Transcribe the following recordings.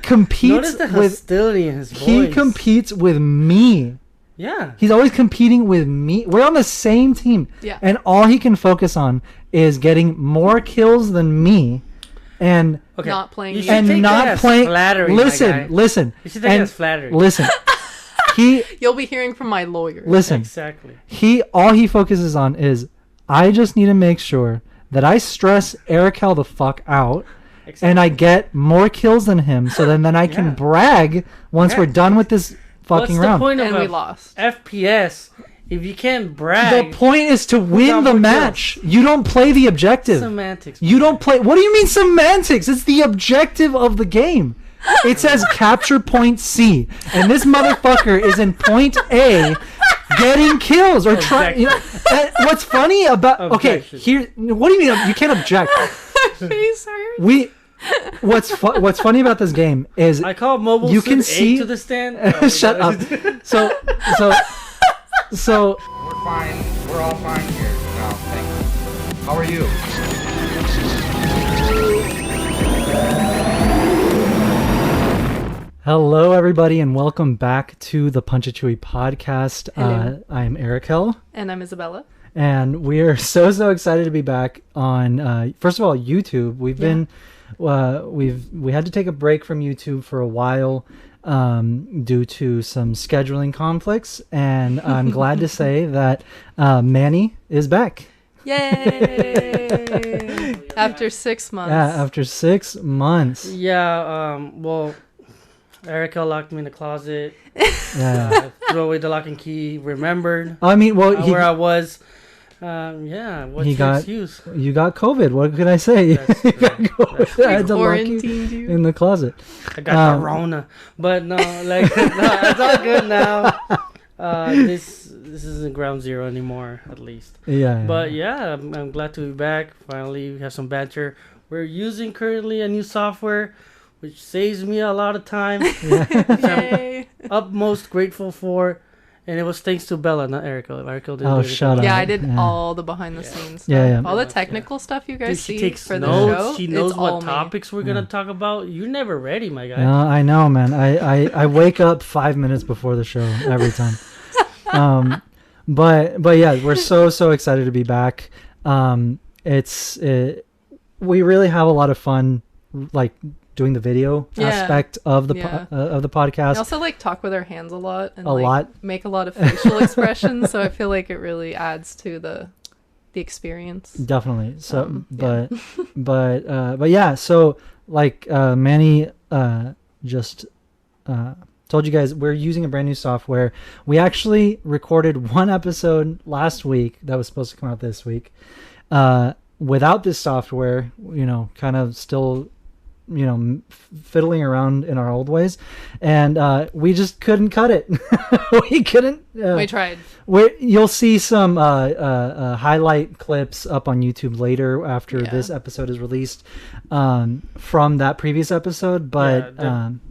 competes Notice the hostility in his voice. He competes with me. Yeah. He's always competing with me. We're on the same team. Yeah. And all he can focus on is getting more kills than me and not playing. You should and take not that as playing. flattery, Listen. You should take it as flattery. Listen. You'll be hearing from my lawyer. Listen. Exactly. All he focuses on is I just need to make sure that I stress Arakel the fuck out. Exactly. And I get more kills than him, so then I can brag once we're done with this fucking round. What's the point of we lost. FPS if you can't brag? The point is to win the match. Kills. You don't play the objective. Semantics. You don't play. What do you mean semantics? It's the objective of the game. It says capture point C, and this motherfucker is in point A, getting kills or trying. What's funny about? Objection. Okay, here. What do you mean? You can't object. Face hurts. What's funny about this game is I call mobile you can see to the stand. Shut up. So we're fine. We're all fine here. No, thank you. How are you? Hello, everybody, and welcome back to the Punch It Chewie Podcast. I'm Arakel. And I'm Isabella. And we are so excited to be back on, first of all, YouTube. We've been, we had to take a break from YouTube for a while due to some scheduling conflicts. And I'm glad to say that Manny is back. Yay! After 6 months. Yeah, after 6 months. Yeah, well, Arakel locked me in the closet. Yeah. Threw away the lock and key. Remembered. I mean, well, where I was. What's your excuse? You got COVID. What could I say? That's true. I had to lock you in the closet. I got the Rona, but no, it's all good now. This isn't ground zero anymore, at least. Yeah. But yeah, I'm glad to be back. Finally, we have some banter. We're using currently a new software, which saves me a lot of time. Yay. I'm utmost grateful for. And it was thanks to Bella, not Arakel. Arakel didn't do it. Shut up. Yeah, I did all the behind the scenes stuff. Yeah. All the technical stuff you guys she see takes for notes. the show. She knows it's what topics we're going to talk about. You're never ready, my guy. I know, man. I wake up 5 minutes before the show every time. But yeah, we're so excited to be back. We really have a lot of fun, like, doing the video aspect of the podcast. We also talk with our hands a lot and make a lot of facial expressions, so I feel like it really adds to the experience. Definitely. So but yeah, so Manny just told you guys we're using a brand new software. We actually recorded one episode last week that was supposed to come out this week. Without this software, kind of still fiddling around in our old ways, and we just couldn't cut it. We couldn't. We tried. You'll see some highlight clips up on YouTube later after this episode is released from that previous episode. But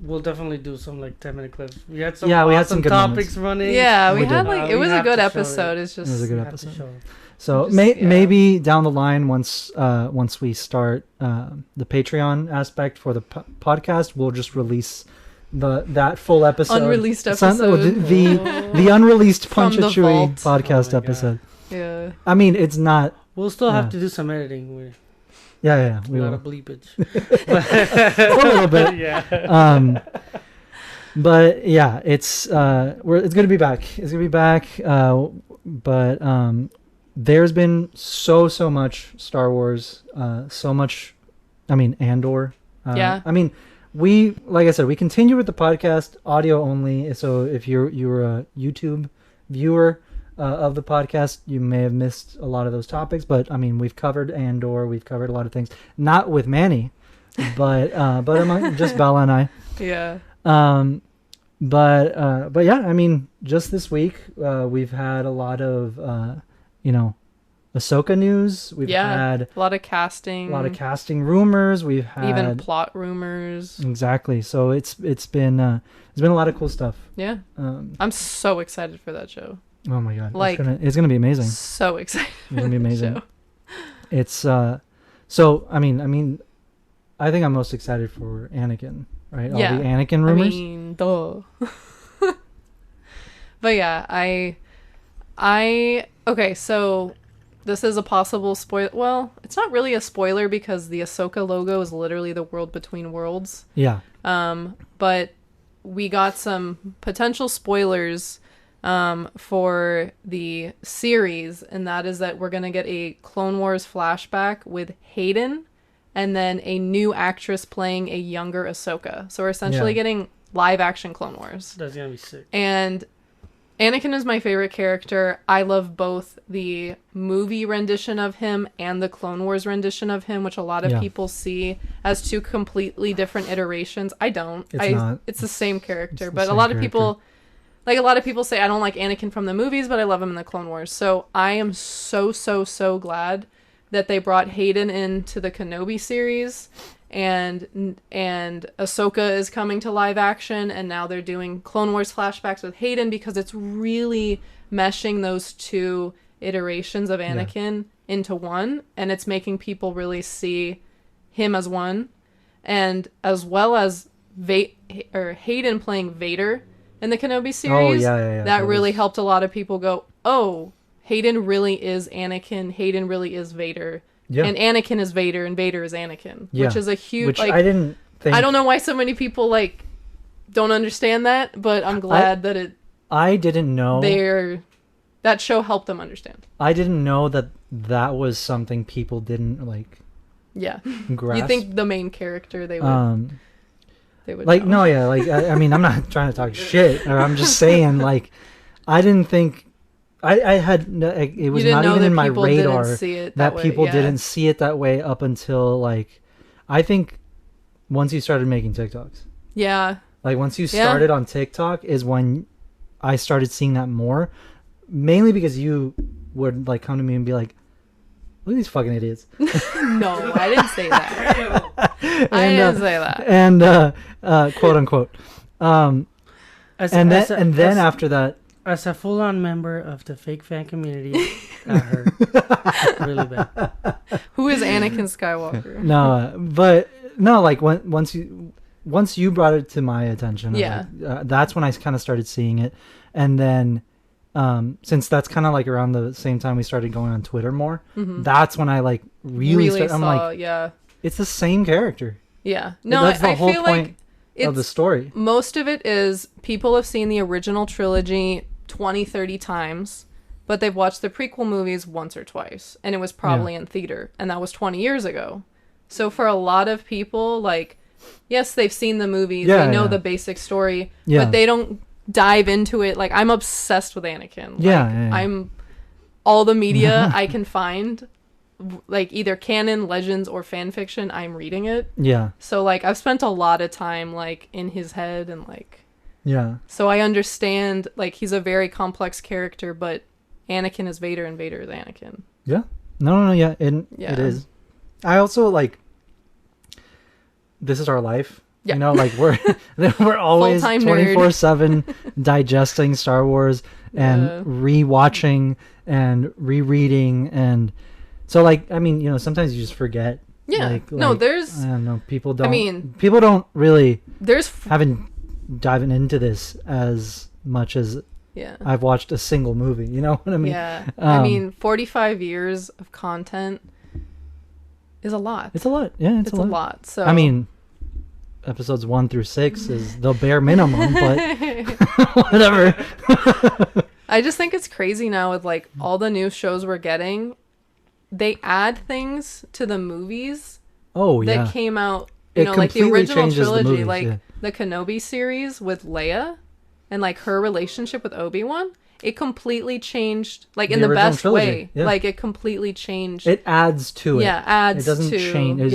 we'll definitely do some 10-minute clips. We had some we had some good topics moments. running. Yeah, we had it was a good episode. It was a good episode. So maybe down the line, once we start the Patreon aspect for the podcast, we'll just release that full episode. Unreleased episode. The unreleased Punch It Chewie podcast episode. Yeah. I mean, it's not. We'll still have to do some editing. Yeah. We got a bleepage. A little bit. Yeah. But yeah, it's gonna be back. It's gonna be back. But there's been so much Star Wars, so much. I mean, Andor. I mean, like I said, we continue with the podcast audio only. So if you're a YouTube viewer of the podcast, you may have missed a lot of those topics. But I mean, we've covered Andor. We've covered a lot of things, not with Manny, but among just Bella and I. Yeah. But yeah, I mean, just this week, we've had a lot of, Ahsoka news. We've had a lot of casting rumors. We've had even plot rumors. Exactly. So it's been a lot of cool stuff. Yeah. I'm so excited for that show. Oh my God. It's gonna be amazing. So excited. It's gonna be amazing. It's, so, I mean, I think I'm most excited for Anakin, right? Yeah. All the Anakin rumors. I mean, duh. But yeah, okay, so this is a possible spoiler. Well, it's not really a spoiler because the Ahsoka logo is literally the world between worlds. Yeah. But we got some potential spoilers for the series, and that is that we're going to get a Clone Wars flashback with Hayden and then a new actress playing a younger Ahsoka. So we're essentially getting live action Clone Wars. That's going to be sick. And Anakin is my favorite character. I love both the movie rendition of him and the Clone Wars rendition of him, which a lot of people see as two completely different iterations. I don't. It's the same character, but a lot of people say I don't like Anakin from the movies, but I love him in the Clone Wars. So I am so glad that they brought Hayden into the Kenobi series, and Ahsoka is coming to live action, and now they're doing Clone Wars flashbacks with Hayden because it's really meshing those two iterations of Anakin into one, and it's making people really see him as one, and as well as Hayden playing Vader in the Kenobi series. That really helped a lot of people go, oh, Hayden really is Anakin, Hayden really is Vader. Yeah. And Anakin is Vader, and Vader is Anakin, which is a huge. Which I didn't think. I don't know why so many people don't understand that, but I'm glad that it. I didn't know. That show helped them understand. I didn't know that was something people didn't Yeah. grasp. You think the main character they would. They would know. I mean, I'm not trying to talk shit, or I'm just saying I didn't think. I had it was not even in my radar that people didn't see it that way up until I think once you started making TikToks. Yeah. Once you started on TikTok is when I started seeing that more, mainly because you would come to me and be like, "Look at these fucking idiots." No, I didn't say that. I didn't say that. And quote unquote. And then after that. As a full-on member of the fake fan community, that hurt really bad. Who is Anakin Skywalker? Once you brought it to my attention, that's when I kind of started seeing it, and then since that's kind of around the same time we started going on Twitter more, that's when I really started. I'm it's the same character. Yeah, no, that's the I whole feel point of the story. Most of it is people have seen the original trilogy 20-30 times, but they've watched the prequel movies once or twice, and it was probably in theater, and that was 20 years ago. So for a lot of people, yes, they've seen the movies, they know the basic story, but they don't dive into it. I'm obsessed with Anakin. I'm all the media I can find, either canon, legends, or fan fiction, I'm reading it. Yeah. So I've spent a lot of time in his head and so I understand he's a very complex character, but Anakin is Vader and Vader is Anakin. Yeah. No, yeah. It is. I also this is our life. Yeah. We're always 24/7 digesting Star Wars and rewatching and rereading, and so sometimes you just forget. Yeah. No, there's I don't know, people don't really haven't diving into this as much as I've watched a single movie. You know what I mean? Yeah. 45 years of content is a lot. It's a lot. Yeah, it's a lot. So episodes 1 through 6 is the bare minimum, but whatever. I just think it's crazy now with all the new shows we're getting. They add things to the movies that came out, the original trilogy, the Kenobi series with Leia and her relationship with Obi-Wan. It completely changed, in the best trilogy. way. It completely changed. It adds to it. Yeah, adds to. It doesn't change.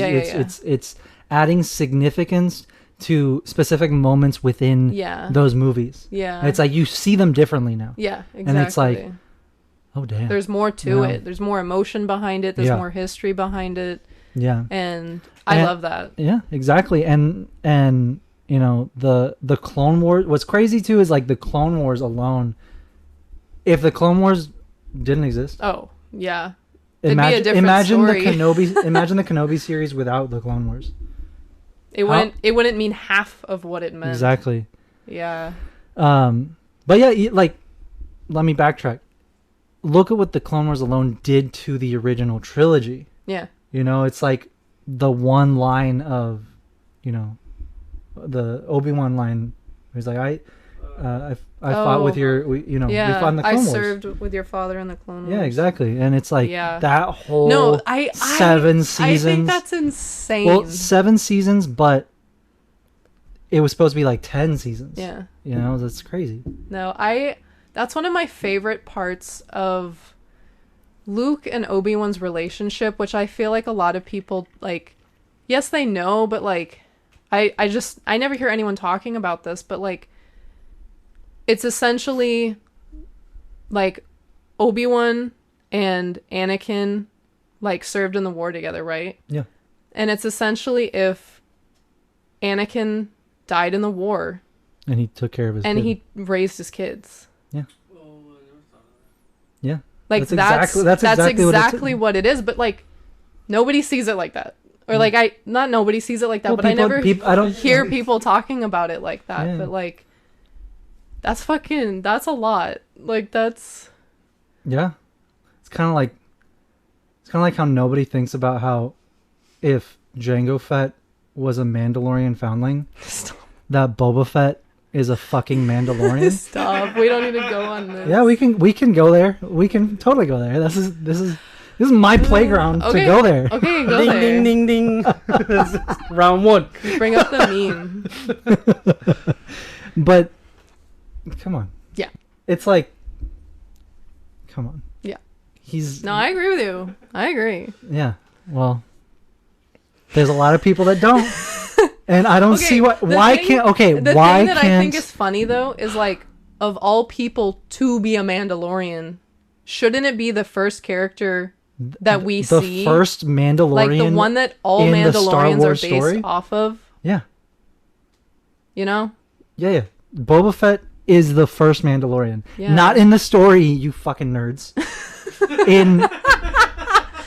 It's adding significance to specific moments within those movies. Yeah. And it's you see them differently now. Yeah, exactly. And it's oh damn. There's more to it. There's more emotion behind it. There's more history behind it. Yeah. And I love that. Yeah, exactly. And the Clone Wars, what's crazy too is the Clone Wars alone, if the Clone Wars didn't exist. Oh, yeah. Imagine the Kenobi series without the Clone Wars. It wouldn't mean half of what it meant. Exactly. Yeah. But yeah, like, let me backtrack. Look at what the Clone Wars alone did to the original trilogy. Yeah. You know, it's like the one line of, you know, the Obi-Wan line. He's like, I fought with your, we fought in the Clone Wars. I served with your father in the Clone Wars. Yeah, exactly. And it's like that whole 7 seasons. I think that's insane. Well, 7 seasons, but it was supposed to be like 10 seasons. Yeah. You know, that's crazy. No, that's one of my favorite parts of Luke and Obi-Wan's relationship, which I feel like a lot of people, like, yes, they know, but like, I never hear anyone talking about this, but like, it's essentially like Obi-Wan and Anakin like served in the war together, right? Yeah. And it's essentially if Anakin died in the war and he took care of his and kid. he raised his kids. Yeah. Yeah. Like that's exactly what it is, but like nobody sees it like that. Or like nobody sees it like that, but I never hear people talking about it like that. Yeah. But like that's a lot. Like that's yeah. It's kind of like how nobody thinks about how if Jango Fett was a Mandalorian foundling, that Boba Fett is a fucking Mandalorian. Stop. We don't need to go on this. Yeah, we can go there. We can totally go there. This is my playground to go there. Okay, go ding, there. Ding, ding, ding, ding. Round 1. Bring up the meme. But, come on. Yeah. It's like, come on. Yeah. No, I agree with you. I agree. Yeah. Well, there's a lot of people that don't. And I don't see why can't the thing that I think is funny though is like, of all people to be a Mandalorian, shouldn't it be the first character that we see? The first Mandalorian, like the one that all Mandalorians are based off of? Yeah. You know? Yeah. Boba Fett is the first Mandalorian. Yeah. Not in the story, you fucking nerds.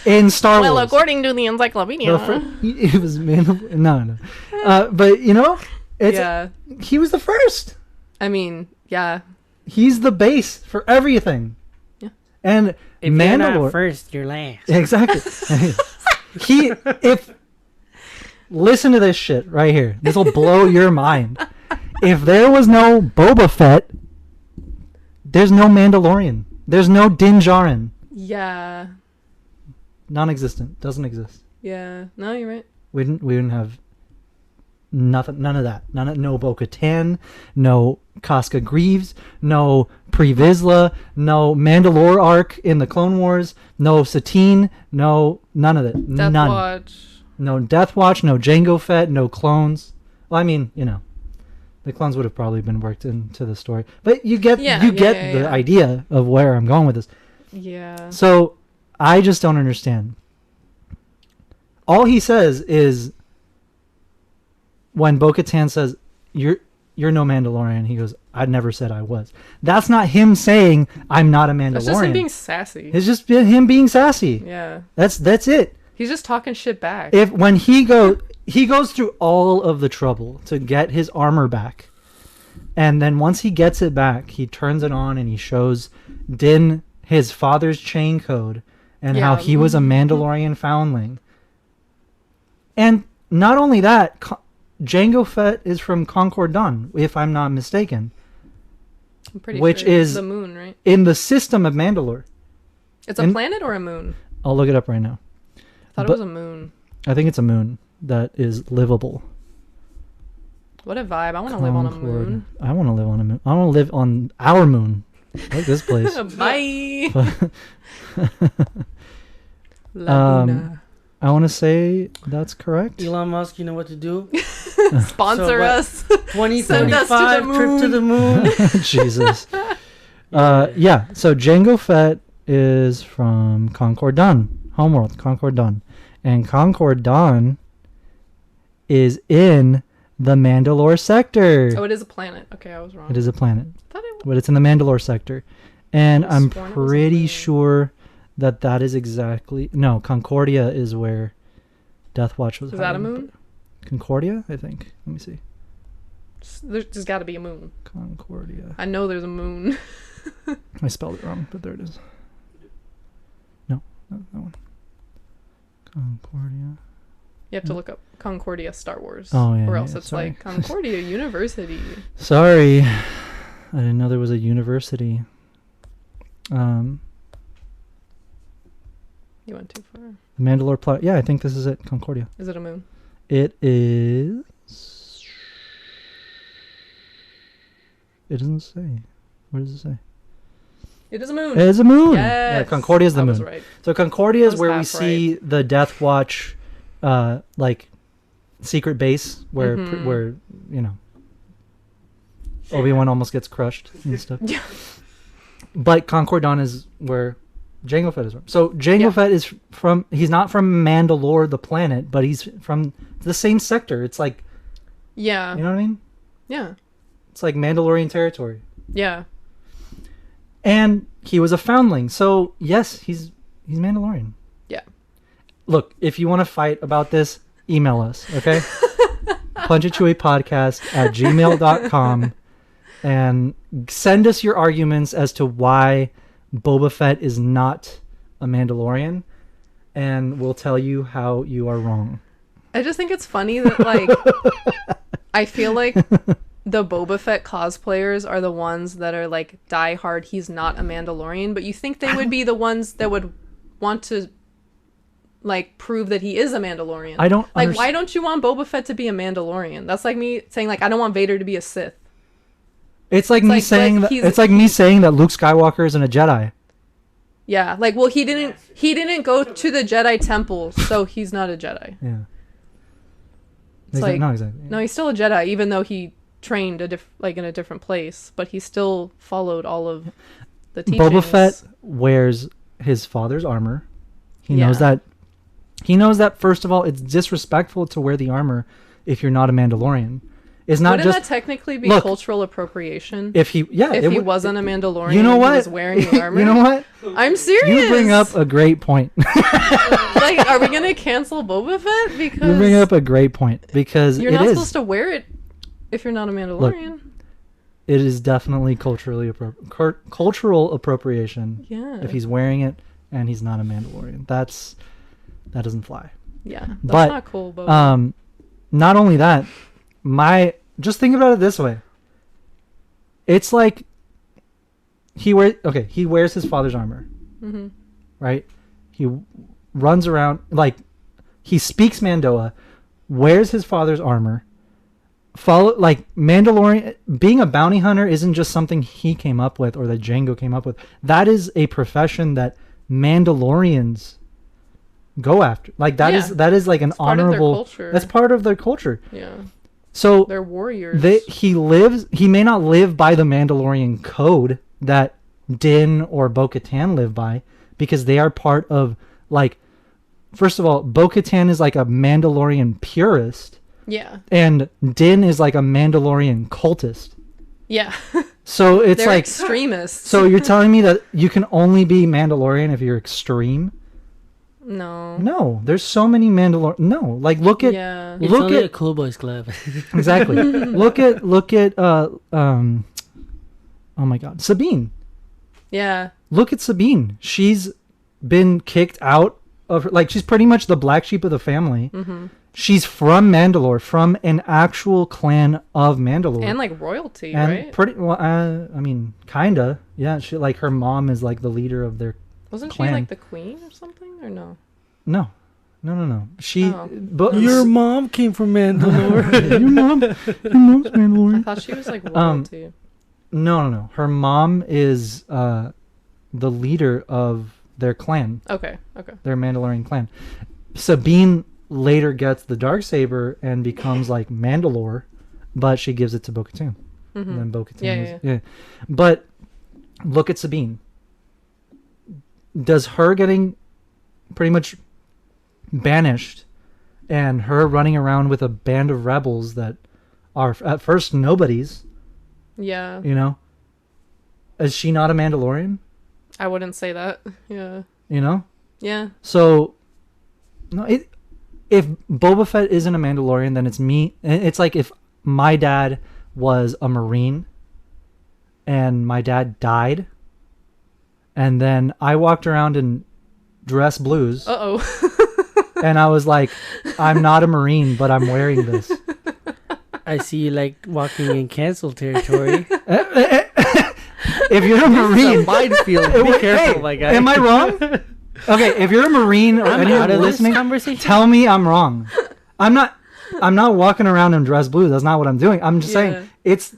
in Star Wars. Well, according to the encyclopedia. It was Mandalorian. No. But, you know, he was the first. I mean, yeah. He's the base for everything. Yeah. And if you're not first, you're last. Exactly. Listen to this shit right here. This will blow your mind. If there was no Boba Fett, there's no Mandalorian. There's no Din Djarin. Yeah. Non-existent. Doesn't exist. Yeah. No, you're right. We didn't have nothing. None of that. No Bo-Katan. No Casca Greaves. No Pre Vizsla. No Mandalore arc in the Clone Wars. No Satine. No, none of it. Death None. Watch. No Death Watch. No Jango Fett. No clones. Well, I mean, you know, the clones would have probably been worked into the story, but you get the idea of where I'm going with this. Yeah. So I just don't understand. All he says is when Bo-Katan says, you're no Mandalorian, he goes, I never said I was. That's not him saying I'm not a Mandalorian. That's just him being sassy. It's just him being sassy. Yeah. That's it. He's just talking shit back. When he goes through all of the trouble to get his armor back. And then once he gets it back, he turns it on and he shows Din his father's chain code and how he was a Mandalorian foundling. And not only that, Jango Fett is from Concord Dawn, if I'm not mistaken. I'm pretty which sure is the moon, right? In the system of Mandalore. It's a planet or a moon? I'll look it up right now. I thought it was a moon. I think it's a moon that is livable. What a vibe. I want to live on a moon. I want to live on a moon. I want to live on our moon. Like this place. Bye. I want to say that's correct. Elon Musk, you know what to do. Sponsor us. 2035 trip to the moon. Jesus. Yeah. So Jango Fett is from Concord Dawn. Homeworld, Concord Dawn. And Concord Dawn is in the Mandalore sector. Oh, it is a planet. Okay, I was wrong. It is a planet. But it's in the Mandalore sector. And I'm pretty sure that is exactly... No, Concordia is where Death Watch was. Is that a moon? Concordia, I think. Let me see. There's got to be a moon. Concordia. I know there's a moon. I spelled it wrong, but there it is. No, not that one. Concordia. You have to look up Concordia Star Wars. Oh, yeah. Or else yeah, it's sorry. like Concordia University. Sorry. I didn't know there was a university. You went too far. Mandalore plot. Yeah, I think this is it. Concordia. Is it a moon? It is. It doesn't say. What does it say? It is a moon. It is a moon. Yes. Yeah, Concordia is the I moon. was right. So Concordia is I was where we half see the Death Watch, like secret base where Mhm. where you know Obi-Wan almost gets crushed and stuff. Yeah. But Concordon is where Jango Fett is from. So Jango Fett is from. He's not from Mandalore, the planet, but he's from the same sector. It's like, Yeah. you know what I mean? Yeah. It's like Mandalorian territory. Yeah. And he was a foundling, so yes, he's Mandalorian. Yeah. Look, if you want to fight about this, email us, okay? Punch It Chewie Podcast at gmail.com and send us your arguments as to why Boba Fett is not a Mandalorian, and we'll tell you how you are wrong. I just think it's funny that, like, I feel like the Boba Fett cosplayers are the ones that are, like, die hard, he's not a Mandalorian, but you think they would be the ones that would want to, like, prove that he is a Mandalorian. I don't like, why don't you want Boba Fett to be a Mandalorian? That's like me saying, like, I don't want Vader to be a Sith. It's like me saying that it's like me saying that Luke Skywalker isn't a Jedi. Yeah, like, well, he didn't go to the Jedi temple, so he's not a Jedi. Yeah. It's like, no, exactly. No, he's still a Jedi, even though he trained in a different place, but he still followed all of the teachings. Boba Fett wears his father's armor. He knows that. He knows that, first of all, it's disrespectful to wear the armor if you're not a Mandalorian. It's not Wouldn't just that technically be look, cultural appropriation? If he wasn't a Mandalorian, you know what? He was wearing the armor. You know what? I'm serious. You bring up a great point. Like, are we gonna cancel Boba Fett because you bring up a great point because you're not supposed to wear it if you're not a Mandalorian? Look, it is definitely cultural appropriation. Yeah. If he's wearing it and he's not a Mandalorian, that doesn't fly. Yeah, that's but, not cool. Boba. Not only that, just think about it this way. It's like he wears his father's armor, Mm-hmm. right? He runs around, like, he speaks Mandoa, wears his father's armor, Mandalorian, being a bounty hunter isn't just something he came up with or that Jango came up with. That is a profession that Mandalorians go after. Like, that is like an honorable, that's part of their culture. Yeah. So they're warriors. He may not live by the Mandalorian code that Din or Bo-Katan live by, because they are part of, like, first of all, Bo-Katan is like a Mandalorian purist. Yeah. And Din is like a Mandalorian cultist. Yeah. So it's they're like extremists. So you're telling me that you can only be Mandalorian if you're extreme? No, there's so many Mandalorian. No, like look at It's only a cool boys club. Exactly. look at oh my God, Sabine. Yeah. Look at Sabine. She's been kicked out of, like, she's pretty much the black sheep of the family. Mm-hmm. She's from Mandalore, from an actual clan of Mandalore, and like royalty, and right? Pretty well. I mean, kinda. Yeah. She, like, her mom is like the leader of their. Wasn't clan. she like the queen or something, or no? No. She. Oh. But Your mom came from Mandalore. Your mom's Mandalorian. I thought she was like royalty. No. Her mom is the leader of their clan. Okay. Their Mandalorian clan. Sabine later gets the Darksaber and becomes like Mandalore, but she gives it to Bo-Katan. Mm-hmm. And then Bo-Katan yeah. But look at Sabine. Does her getting pretty much banished and her running around with a band of rebels that are at first nobodies, Yeah. you know, is she not a Mandalorian? I wouldn't say that. Yeah. You know? Yeah. So, no, if Boba Fett isn't a Mandalorian, then it's me. It's like if my dad was a Marine and my dad died, and then I walked around in dress blues. And I was like, I'm not a Marine, but I'm wearing this. I see you like walking in cancel territory. If you're a Marine, minefield. Be careful, my guy. Am I wrong? Okay, if you're a Marine or anyone listening, tell me I'm wrong. I'm not walking around in dress blue. That's not what I'm doing. I'm just saying it's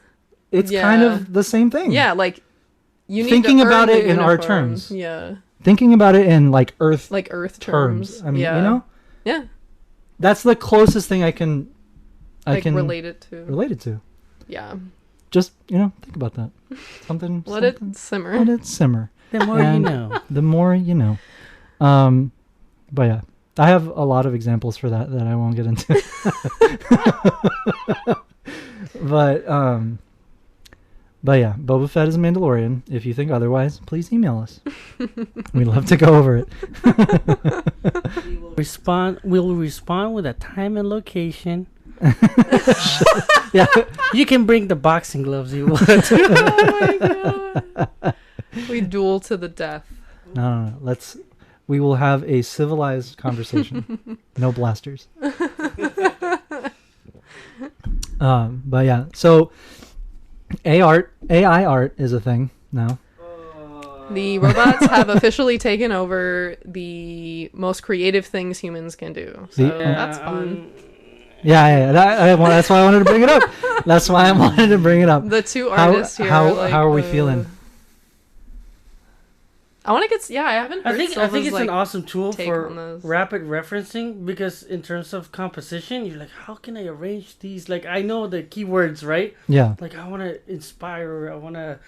kind of the same thing. Yeah, like you need thinking to earn about the it in our uniform. terms. Yeah. Thinking about it in like Earth terms. I mean, you know? Yeah. That's the closest thing I can relate it to. Yeah. Just, think about that. Something. Let it simmer. Let it simmer. The more you know. The more you know. But yeah, I have a lot of examples for that I won't get into. But yeah, Boba Fett is a Mandalorian. If you think otherwise, please email us. We'd love to go over it. We'll respond with a time and location. Yeah. You can bring the boxing gloves you want. Oh my god. We duel to the death. No. We will have a civilized conversation. No blasters. But yeah, so AI art is a thing now. The robots have officially taken over the most creative things humans can do. So that's fun. That's why I wanted to bring it up. That's why I wanted to bring it up. The two artists here. How are we feeling? I want to get. Yeah, I haven't. Heard I think it's an awesome tool for rapid referencing, because in terms of composition, you're like, how can I arrange these? Like, I know the keywords, right? Yeah. Like, I want to inspire. I want to,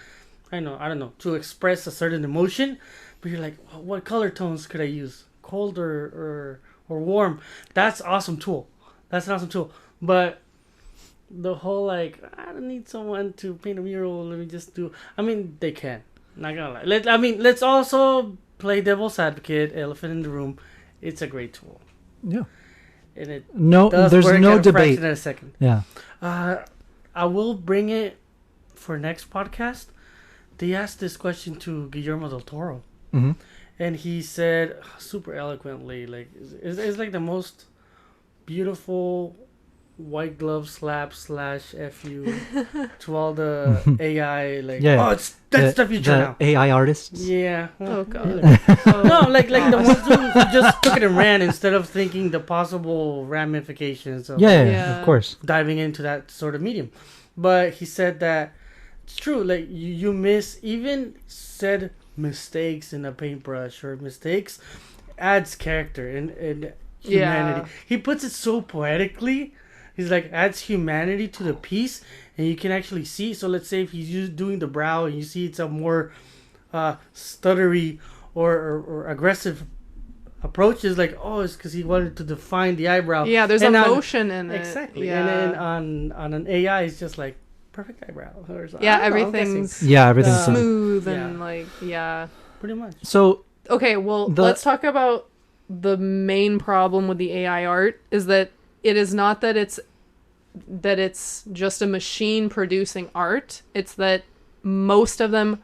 I don't know, to express a certain emotion. But you're like, well, what color tones could I use? Cold or warm? That's an awesome tool. But the whole like, I don't need someone to paint a mural. Let me just do. I mean, they can. Not gonna lie. Let's also play devil's advocate. Elephant in the room. It's a great tool. Yeah. And it there's no debate. In a second. Yeah. I will bring it for next podcast. They asked this question to Guillermo del Toro, and he said super eloquently, like it's like the most beautiful white glove slap / FU to all the AI that's the future now. AI artists. Yeah. Oh god. No, like the ones who just took it and ran instead of thinking the possible ramifications of of course, diving into that sort of medium. But he said that it's true. Like you miss even said mistakes in a paintbrush or mistakes adds character and humanity. Yeah. He puts it so poetically. He's like adds humanity to the piece, and you can actually see. So let's say if he's doing the brow, and you see it's a more stuttery or aggressive approach. Is like, oh, it's because he wanted to define the eyebrow. Yeah, there's emotion in it. Exactly. Yeah. And then on an AI, it's just like perfect eyebrow. Or something. Yeah, everything's smooth and pretty much. So okay, well, let's talk about the main problem with the AI art is that it is not that it's just a machine producing art. It's that most of them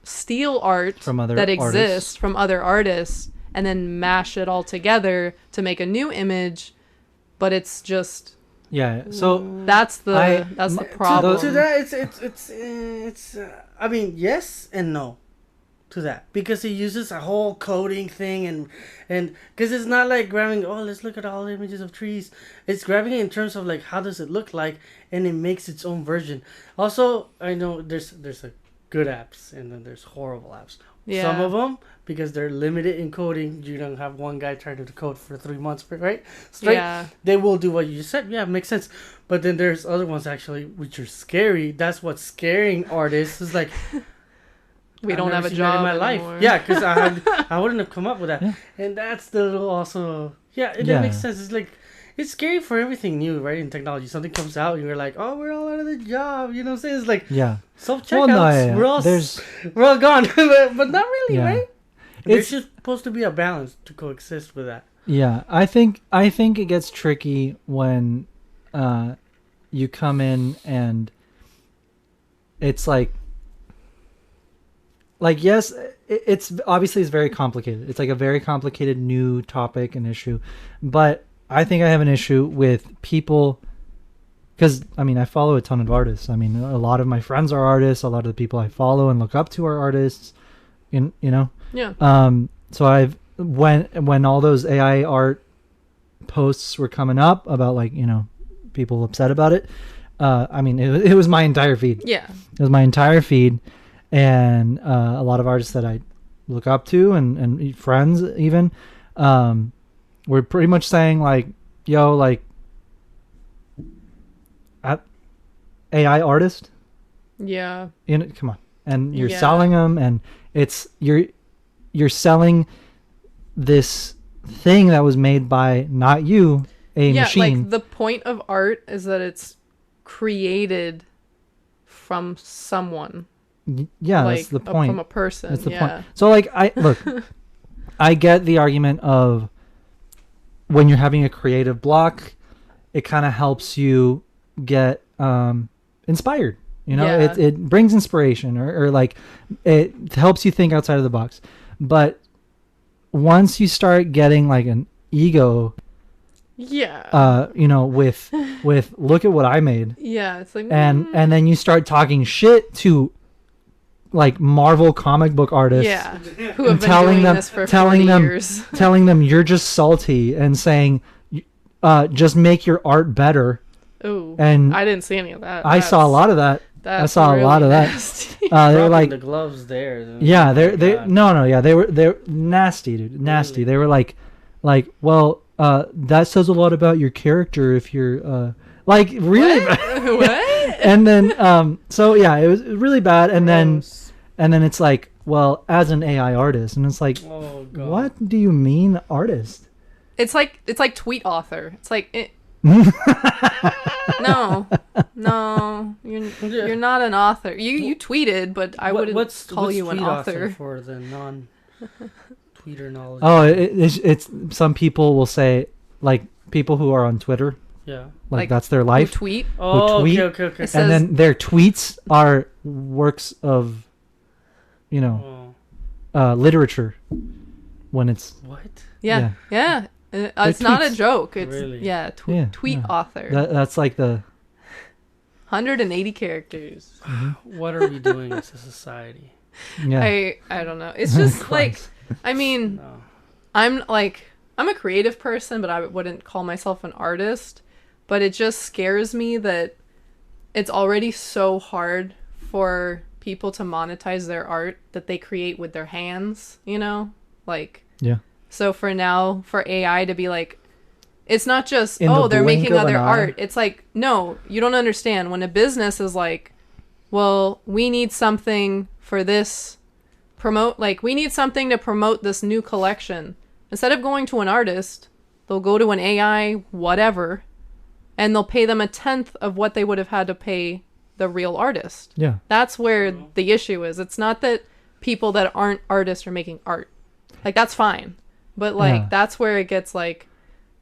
steal art from other that artists. exists from other artists, and then mash it all together to make a new image. But it's just So that's the problem. To that, it's I mean, yes and no. To that, because he uses a whole coding thing and because it's not like grabbing, oh, let's look at all the images of trees. It's grabbing it in terms of like, how does it look like, and it makes its own version. Also, I know there's a good apps and then there's horrible apps. Yeah. Some of them, because they're limited in coding, you don't have one guy trying to code for 3 months, right? Straight. Yeah. They will do what you just said. Yeah, makes sense. But then there's other ones actually which are scary. That's what's scaring artists. Is like. We don't have a job in my life. Yeah, because I wouldn't have come up with that. Yeah. And that's the little also. Yeah, it makes sense. It's like it's scary for everything new, right? In technology, something comes out and you're like, oh, we're all out of the job. You know what I'm saying? It's like self-checkouts. We're all gone, but not really, right? There's just supposed to be a balance to coexist with that. Yeah, I think it gets tricky when you come in and it's like yes, it's obviously it's very complicated. It's like a very complicated new topic and issue, but I think I have an issue with people because I mean I follow a ton of artists. I mean a lot of my friends are artists. A lot of the people I follow and look up to are artists. You know. Yeah. So I've when all those AI art posts were coming up about like people upset about it. I mean it was my entire feed. Yeah. It was my entire feed, and a lot of artists that I look up to and friends even were pretty much saying like, "Yo, like, AI artist, Yeah. come on," and you're Yeah. selling them, and it's you're selling this thing that was made by not you, a machine. Like the point of art is that it's created from someone. Yeah, like, that's the point. From a person. That's the yeah. point. So like I get the argument of when you're having a creative block, it kind of helps you get inspired. Yeah. It brings inspiration or like it helps you think outside of the box. But once you start getting like an ego, Yeah. with look at what I made, Yeah. It's like and then you start talking shit to like Marvel comic book artists. yeah. Who have been telling doing them- this for telling 40 them- years. telling them you're just salty and saying just make your art better. Ooh. And I didn't see any of that. I saw a lot of that. I saw a lot of that. Nasty. They were Dropping like, the gloves there. yeah, Oh they're my God. no, yeah, they're nasty, dude, nasty. Really? They were like, well, that says a lot about your character if you're like really bad. What? And then so yeah, it was really bad. And Gross. then it's like, well, as an AI artist, and it's like, Oh God. what do you mean artist? It's like tweet author. It's like no, you're not an author. You tweeted, but I wouldn't call you an tweet author. for the non-tweeter knowledge. Oh, it's some people will say like people who are on Twitter, Yeah. like Like, that's their Who life. tweet. Oh, tweet, okay. It says- And then their tweets are works of, Oh, literature. When it's what? Yeah. It's not a tweets. joke. It's Really? yeah, Yeah, tweet yeah. author. that's like the 180 characters. What are we doing as a society? yeah. I don't know. It's just like Christ. I mean, No. I'm a creative person, but I wouldn't call myself an artist. But it just scares me that it's already so hard for people to monetize their art that they create with their hands, Like, Yeah. so for AI to be like, it's not just, In the they're blink making of an other eye. art. It's like, no, you don't understand. When a business is like, well, we need something for this we need something to promote this new collection. Instead of going to an artist, they'll go to an AI, whatever, and they'll pay them 1/10 of what they would have had to pay the real artist. Yeah. That's where the issue is. It's not that people that aren't artists are making art. Like, that's fine. But, Yeah. that's where it gets,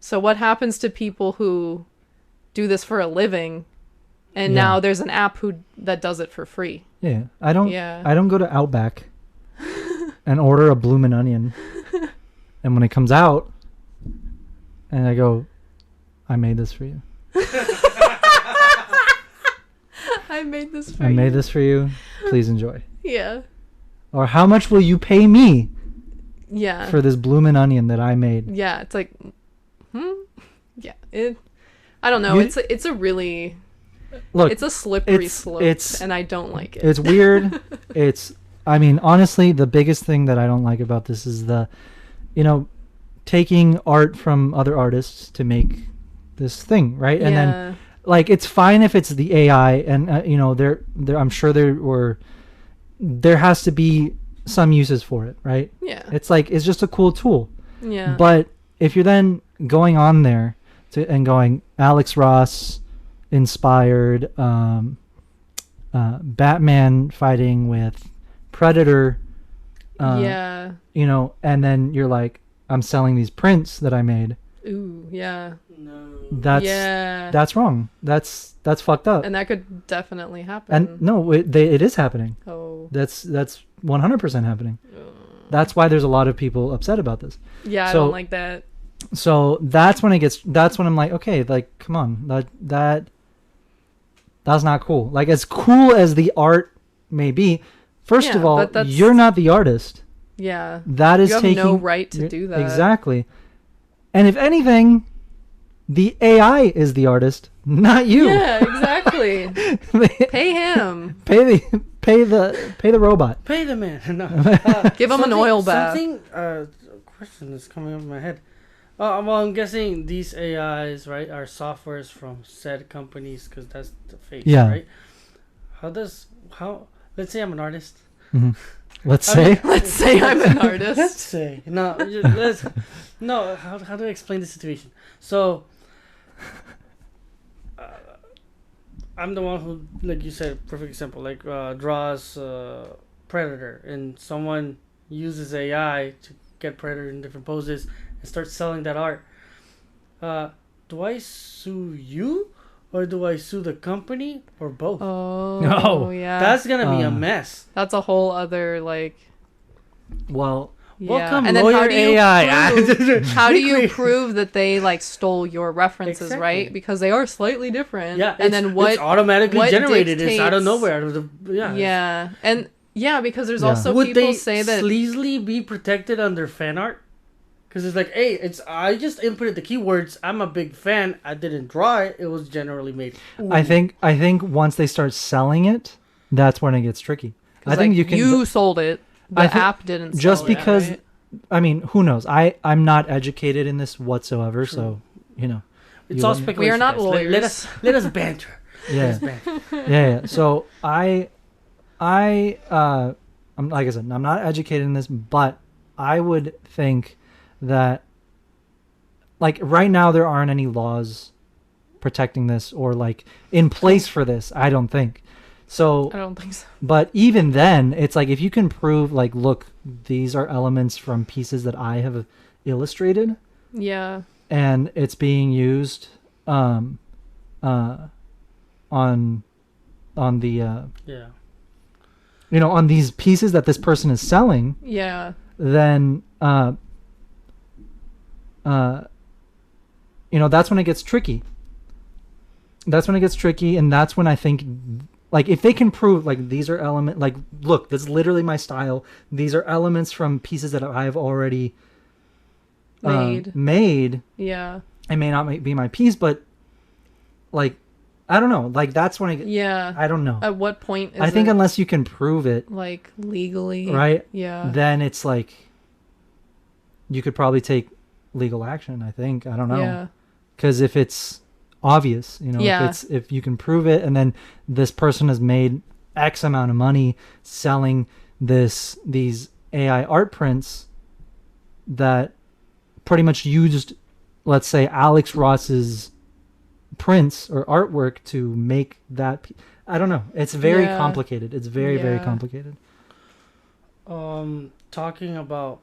so what happens to people who do this for a living, and Yeah. now there's an app that does it for free? Yeah. I don't go to Outback and order a bloomin' onion. And when it comes out, and I go, I made this for you. I made this for I you. made this for you. Please enjoy. Yeah. Or how much will you pay me Yeah. for this bloomin' onion that I made? Yeah, it's like, yeah. I don't know. You- It's a really, Look, it's a slippery it's- slope, it's- and I don't like it. it's weird. I mean, honestly, the biggest thing that I don't like about this is taking art from other artists to make this thing, right? And then, it's fine if it's the AI, and there I'm sure there has to be some uses for it, right? yeah, It's just a cool tool. yeah, But if you're then going on there and going Alex Ross inspired, Batman fighting with Predator, yeah, and then you're like, I'm selling these prints that I made. Ooh, yeah. No. That's wrong. That's fucked up. And that could definitely happen. And no, it is happening. Oh. That's 100% happening. That's why there's a lot of people upset about this. Yeah, I So- don't like that. So that's when I'm like, okay, like, come on, that's not cool. Like, as cool as the art may be, first Yeah, of all, but that's- you're not the artist. Yeah. That is You have taking no right to do that. Exactly. And if anything, the AI is the artist, not you. Yeah, exactly. Pay him. Pay the robot. Pay the man. No. Give him an oil bath. A question that's coming up in my head. Well, I'm guessing these AIs, right, are softwares from said companies because that's the face, Yeah. right? Let's say I'm an artist. Mhm. Let's I say. Let's say I'm an Let's artist. say. No, how do I explain the situation? So, I'm the one who, like you said, perfect example, like draws Predator, and someone uses AI to get Predator in different poses and starts selling that art. Do I sue you, or do I sue the company, or both? Oh, No. yeah. That's gonna be a Uh, mess. That's a whole other, like... Well, Yeah. Welcome, And then lawyer how do you AI. prove, how do you prove that they like stole your references, Exactly. right? Because they are slightly different. Yeah, and then what? it's automatically what generated. It's out of dictates- nowhere. Out of the Yeah, and yeah, because there's Yeah. also Would people they say that. sleazily be protected under fan art? Because it's like, hey, I just inputted the keywords. I'm a big fan. I didn't draw it. It was generally made. Ooh. I think once they start selling it, that's when it gets tricky. I think like, you can. You sold it. The I think app didn't. just sell it, because right? I mean, who knows? I'm not educated in this whatsoever, so you know. It's you all let me- speculation. We are not guys. lawyers. Let us banter. Let Yeah, us banter. yeah. So I'm like I said, I'm not educated in this, but I would think that like right now there aren't any laws protecting this or like in place for this. I don't think. So I don't think so. but even then, it's like if you can prove, like, look, these are elements from pieces that I have illustrated, Yeah. and it's being used, on the, Yeah. on these pieces that this person is selling, Yeah. then, that's when it gets tricky. That's when it gets tricky, and that's when I think. Like, if they can prove, like, these are like, look, this is literally my style. These are elements from pieces that I've already made. Yeah. It may not be my piece, but, like, I don't know. Like, that's when Yeah. I don't know. At what point is I think it, unless you can prove it, like, legally... right? Yeah. Then it's, like, you could probably take legal action, I think. I don't know. Yeah. Because if it's obvious, Yeah. if you can prove it, and then this person has made X amount of money selling these AI art prints that pretty much used, let's say, Alex Ross's prints or artwork to make that. I don't know. It's very Yeah. complicated. It's very, very Yeah. complicated. Talking about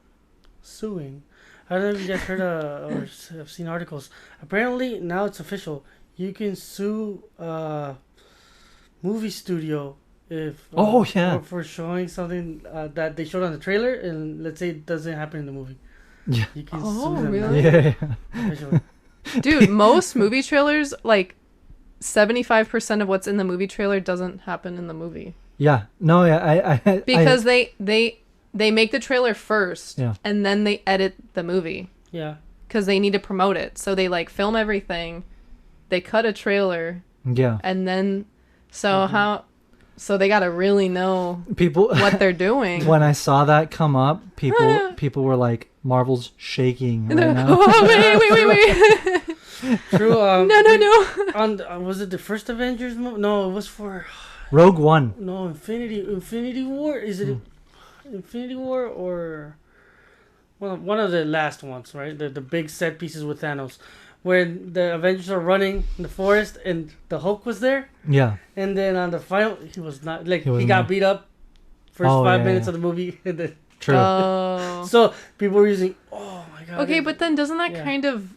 suing. I don't know if you guys heard or have seen articles. Apparently, now it's official. You can sue a movie studio if for showing something that they showed on the trailer, and let's say it doesn't happen in the movie. Yeah. You can Oh, sue them really? now, Yeah. officially. Dude, most movie trailers, like, 75% of what's in the movie trailer doesn't happen in the movie. Yeah. No. Yeah. Because they make the trailer first, Yeah. and then they edit the movie. Yeah. Because they need to promote it. So they, like, film everything, they cut a trailer, Yeah. and then... So they gotta really know People. what they're doing. When I saw that come up, people were like, "Marvel's shaking right now." Oh, wait. True. No. Was it the first Avengers movie? No, it was for Rogue One. no Infinity War. Is it Infinity War or one of the last ones? Right, the big set pieces with Thanos, where the Avengers are running in the forest and the Hulk was there, Yeah. and then on the final he was not like He he wasn't got there. beat up first Oh, 5 yeah, minutes yeah. of the movie, and then True. Oh. so people were using, oh my god. Okay, but then doesn't that kind of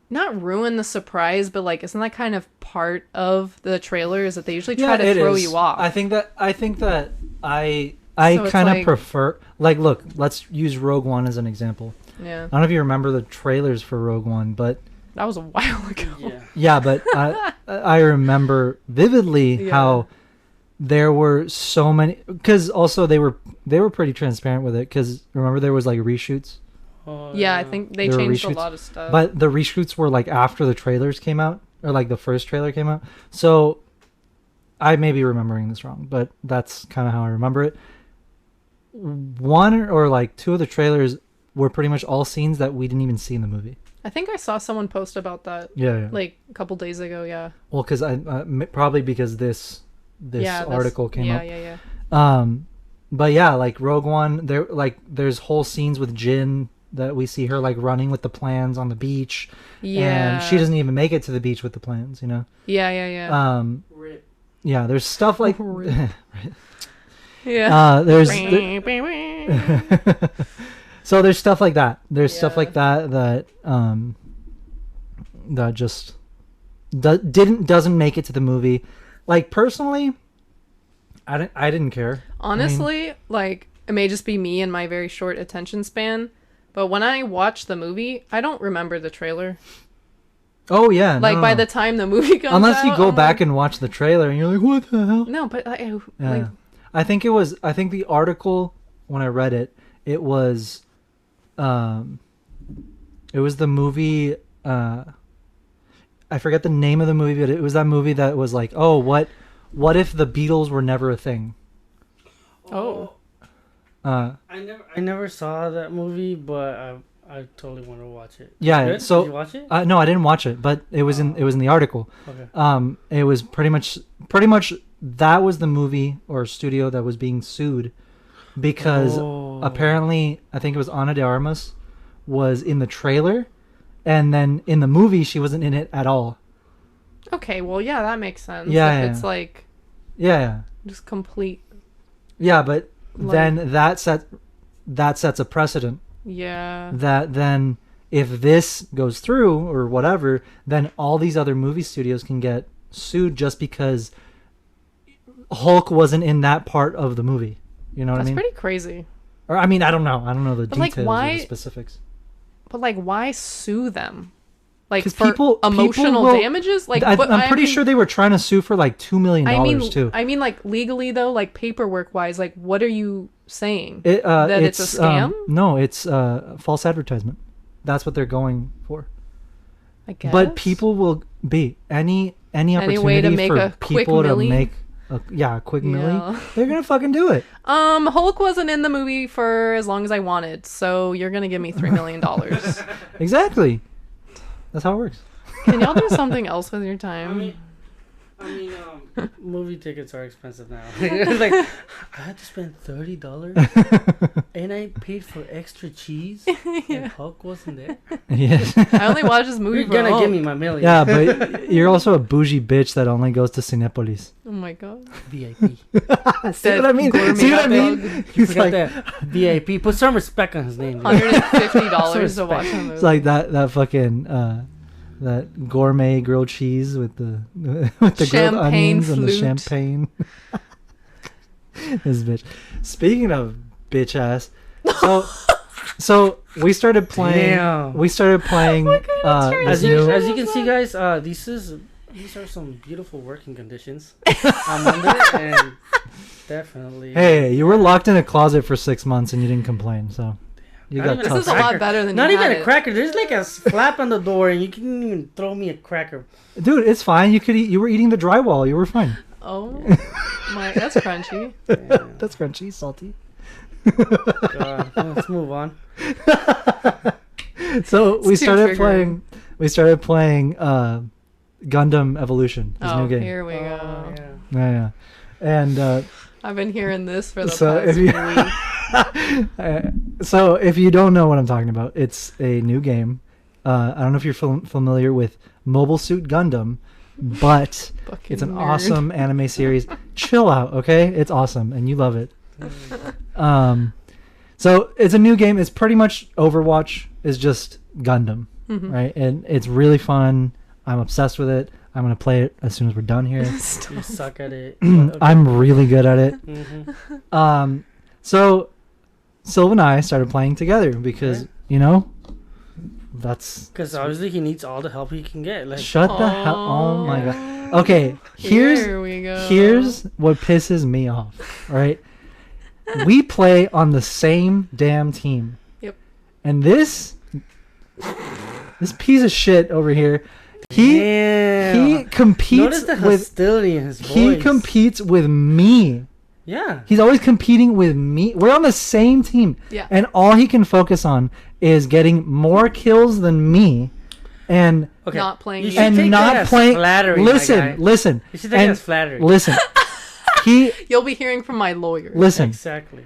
not ruin the surprise, but like isn't that kind of part of the trailer? Is that they usually try to throw you off? I think that I So it's kind of like- prefer, like, look, let's use Rogue One as an example. Yeah, I don't know if you remember the trailers for Rogue One, but that was a while ago. Yeah. but I remember vividly how there were so many, because also they were pretty transparent with it, because remember there was like reshoots, Oh, Yeah, I think they There were changed a reshoots, lot of stuff. but the reshoots were like after the trailers came out, or like the first trailer came out. So I may be remembering this wrong, but that's kind of how I remember it. One or like two of the trailers were pretty much all scenes that we didn't even see in the movie. I think I saw someone post about that Yeah. like a couple days ago. Yeah. Well, because probably because this article came up. Yeah. But yeah, like Rogue One, there's whole scenes with Jyn that we see her like running with the plans on the beach. Yeah. And she doesn't even make it to the beach with the plans, you know? Yeah. Rip. Yeah, there's stuff like Yeah. so there's stuff like that. There's stuff like that that just doesn't make it to the movie. Like personally, I didn't care. Honestly, like it may just be me and my very short attention span, but when I watch the movie, I don't remember the trailer. Oh yeah, Like by the time the movie comes unless you out, go I'm back like, and watch the trailer and you're like, what the hell? No, but like I think the article, when I read it, it was the movie, I forget the name of the movie, but it was that movie that was like, oh, what if the Beatles were never a thing? Oh. I never saw that movie, but I totally want to watch it. Yeah. Good? So Did you watch it? no, I didn't watch it, but it was in the article. Okay. It was pretty much that was the movie or studio that was being sued because apparently I think it was Ana de Armas was in the trailer, and then in the movie she wasn't in it at all. Okay, well, yeah, that makes sense. Yeah, If it's like Yeah. just complete. Yeah, but Like- then that sets a precedent Yeah. that then if this goes through or whatever, then all these other movie studios can get sued just because Hulk wasn't in that part of the movie. You know what That's I mean? pretty crazy. Or I mean, I don't know the But, like, details or why- the specifics. But like, why sue them? Like 'Cause for people emotional will- damages? Like, I'm I pretty mean- sure they were trying to sue for like $2 million too. I mean, like legally though, like paperwork wise, like what are you saying? That that it's a scam? No, it's false advertisement. That's what they're going for. I guess. But people will be any opportunity way to make for a quick people to milli? make a quick Yeah. milli. They're gonna fucking do it. Hulk wasn't in the movie for as long as I wanted, so you're gonna give me $3 million. Exactly. That's how it works. Can y'all do something else with your time? I mean, movie tickets are expensive now. Like, I had to spend $30, and I paid for extra cheese, and Hulk wasn't there. Yes. I only watched this movie You're for gonna Hulk. give me my million. Yeah, but you're also a bougie bitch that only goes to Cinepolis. Oh my god. VIP. See what I mean? gourmet See what I hot mean? dog. It's Forgot like that VIP. Put some respect on his name. dude. $150 to watch a movie. it's like that fucking that gourmet grilled cheese with the grilled Champagne onions and the flute. champagne. This bitch. Speaking of bitch ass, so we started playing. Damn. We started playing. As this you new- as you can see, guys, these are some beautiful working conditions I'm under, and definitely. Hey, you were locked in a closet for 6 months and you didn't complain, so you Not got even This tough. is a lot better than Not you even had a it. cracker. There's like a flap on the door, and you can even throw me a cracker. Dude, it's fine. You could eat. You were eating the drywall. You were fine. Oh my, that's crunchy. Damn. That's crunchy, salty. God. Let's move on. So we too started triggering. playing Gundam Evolution, his Oh, new game. here we go. Oh, yeah. Yeah. And I've been hearing this for the So past if you- week. so if you don't know what I'm talking about, it's a new game. I don't know if you're familiar with Mobile Suit Gundam, but Fucking it's an nerd. awesome anime series. Chill out, okay? It's awesome, and you love it. So it's a new game. It's pretty much Overwatch. is just Gundam, Mm-hmm. right? And it's really fun. I'm obsessed with it. I'm gonna play it as soon as we're done here. You suck at it. Okay. I'm really good at it. Mhm. So Silva and I started playing together because Okay. you know that's Because obviously he needs all the help he can get. Like, shut the hell. Oh my god. Okay, Here here's we go. here's what pisses me off. Right, we play on the same damn team. Yep. And this piece of shit over here, he Damn. competes Notice the with hostility in his voice. he competes with me. Yeah. He's always competing with me. We're on the same team. Yeah. And all he can focus on is getting more kills than me and Okay. Not playing You you. should and take not that as playing flattery, my guy. listen. You should take it And as flattery. listen. You'll be hearing from my lawyer. Listen. Exactly.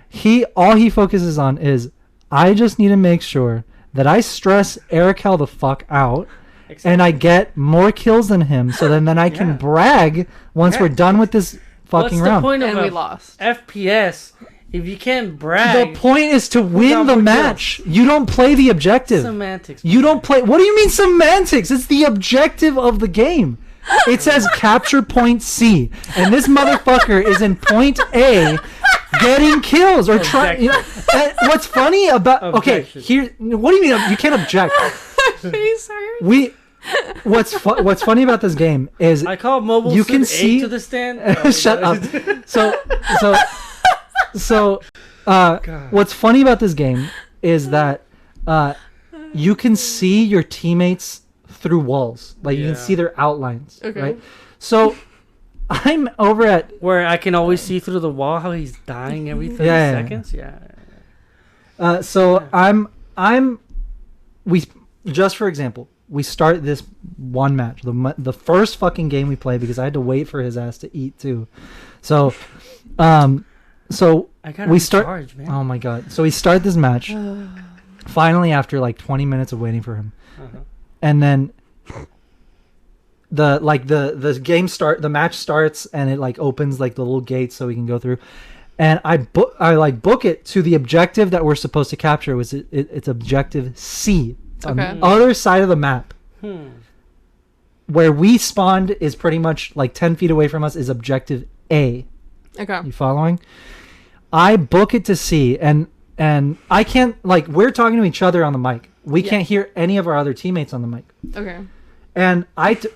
All he focuses on is I just need to make sure that I stress Arakel the fuck out Exactly. and I get more kills than him so then I can Yeah. brag once Yeah. we're done with this fucking What's round. the point And of we a lost. FPS if you can't brag? The point is to got win the more match. You don't play the objective. Semantics. You don't play. What do you mean semantics? It's the objective of the game. It says capture point C, and this motherfucker is in point A, getting kills or trying. You know, what's funny about? Okay, Objection. here. What do you mean? You can't object. Face hurt. We. What's funny about this game is I call mobile you suit can A see- to the stand. Oh, shut no. up. So, what's funny about this game is that you can see your teammates through walls. Like you Yeah. can see their outlines. Okay. Right. So, I'm over at Where I can always see through the wall how he's dying every 30 Yeah. seconds. Yeah. so we just for example, we start this one match, the first fucking game we play because I had to wait for his ass to eat too. So, I gotta we start. recharge, man. Oh my god! So we start this match. Finally, after like 20 minutes of waiting for him, Uh-huh. and then the match starts and it like opens like the little gates so we can go through. And I book it to the objective that we're supposed to capture. It's objective C. It's on Okay. the other side of the map. Where we spawned is pretty much like 10 feet away from us is objective A. Okay. You following? I book it to C, and I can't, like, we're talking to each other on the mic. We Yeah. can't hear any of our other teammates on the mic. Okay. And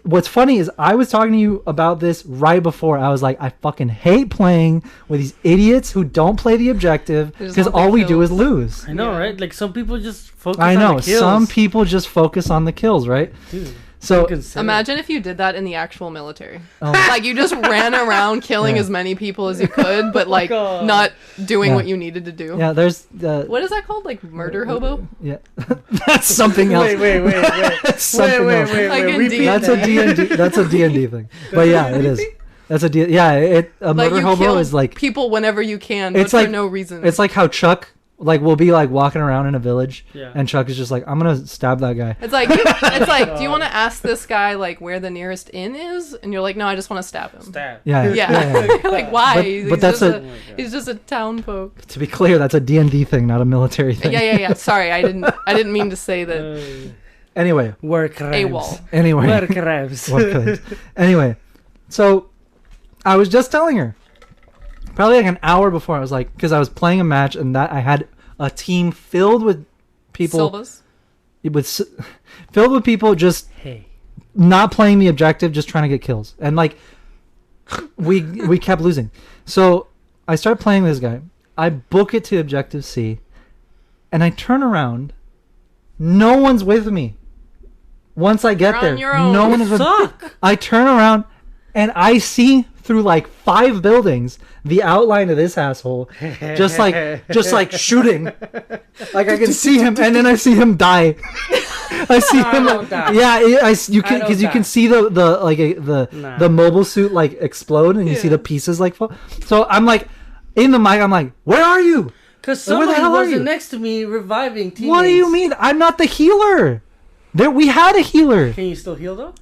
what's funny is I was talking to you about this right before. I was like, I fucking hate playing with these idiots who don't play the objective They just because want the all we do kills. is lose. I know, Yeah. right? Like some people just focus I on know. the kills. Some people just focus on the kills, right? Dude, So, consider- Imagine if you did that in the actual military. oh, Like you just ran around killing Yeah. as many people as you could, but like God. not doing Yeah. what you needed to do. yeah, there's... What is that called? Like murder hobo? Yeah. That's something else. Wait. That's something else. Like in Repeat D&D. That's a that. D&D. That's a D&D thing. But yeah, it is. That's a D. Yeah, a Like murder you hobo kill is like people whenever you can, It's but like- for no reason. it's like how Chuck will be like walking around in a village, Yeah. and Chuck is just like, I'm gonna stab that guy. It's like do you want to ask this guy like where the nearest inn is? And you're like, no, I just want to stab him. Stab. Yeah. Yeah. You're like, why? But that's just a- Oh my God. he's just a town poke. To be clear, that's a D&D thing, not a military thing. Yeah. Sorry, I didn't mean to say that. Anyway. Work rhymes. AWOL. Anyway. Work rhymes. What could- Anyway, so I was just telling her, probably like an hour before, I was like, because I was playing a match and that I had a team filled with people Silvas. filled with people just Hey. not playing the objective, just trying to get kills, and like we kept losing. So I start playing this guy. I book it to objective C, and I turn around. No one's with me. Once I get You're there, on your own. no one is with me. Suck. I turn around and I see through like 5 buildings the outline of this asshole just like shooting. Like I can see him and then I see him die. I see I him don't die. yeah, you can don't because you die. can see the Nah. mobile suit like explode and you see Yeah. the pieces like fall. So I'm like in the mic I'm like, "Where are you?" Because Where the somebody hell are wasn't you? next to me reviving teammates. What do you mean? I'm not the healer. We had a healer. Can you still heal though?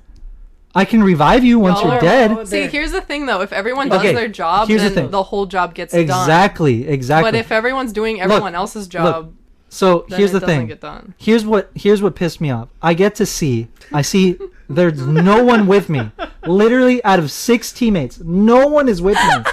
I can revive you once Y'all you're are- dead. Oh, See, there. here's the thing though. If everyone does Okay, their job, here's the then thing. the whole job gets done. Exactly. But if everyone's doing everyone else's job, So then here's it the doesn't thing. get done. Here's what pissed me off. I see there's no one with me. Literally out of 6 teammates, no one is with me.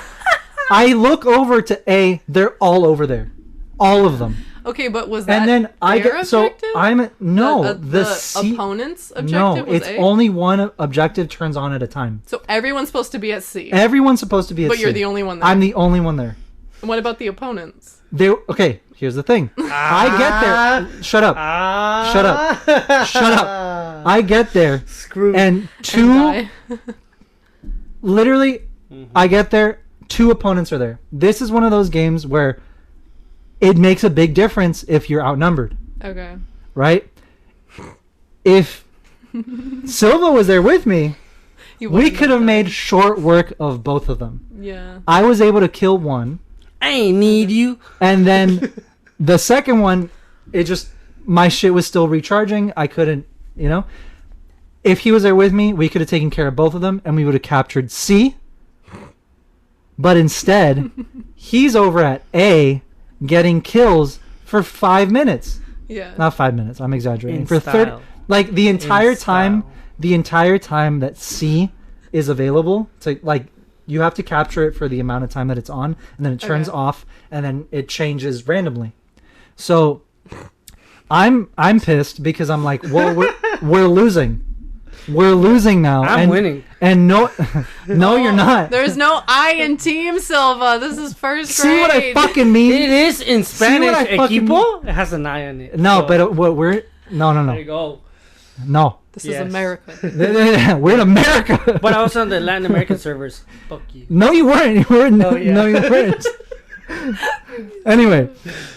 I look over to A, they're all over there. All of them. Okay, but was that And then I their get so objective? I'm no the C, opponent's objective no, was it's A? only one objective turns on at a time. So everyone's supposed to be at C. Everyone's supposed to be at But C. you're the only one there. I'm the only one there. What about the opponents? Okay, here's the thing. I get there. Shut up. Shut up. Shut up. I get there. Screw. And literally, I get there. 2 opponents are there. This is one of those games where it makes a big difference if you're outnumbered, Okay. right? If Silva was there with me, we could have made short work of both of them. Yeah. I was able to kill one. I ain't need you. And then the second one, my shit was still recharging. I couldn't, If he was there with me, we could have taken care of both of them and we would have captured C. But instead, he's over at A getting kills for 5 minutes. Yeah. Not 5 minutes, I'm exaggerating. In For style. the entire In time, style. the entire time that C is available, you have to capture it for the amount of time that it's on, and then it turns Okay. off, and then it changes randomly. So I'm pissed because I'm like, well, we're losing. We're losing now. I'm winning. And no, you're not. There's no I in Team Silva. This is first grade. See what I fucking mean? It is in Spanish. I fucking Equipo. It has an I on it. No, so- but what we're no. There you go. No. This Yes. is America. We're in America. But I was on the Latin American servers. Fuck you. No, you weren't. You weren't. Oh, yeah. No, you weren't. Anyway,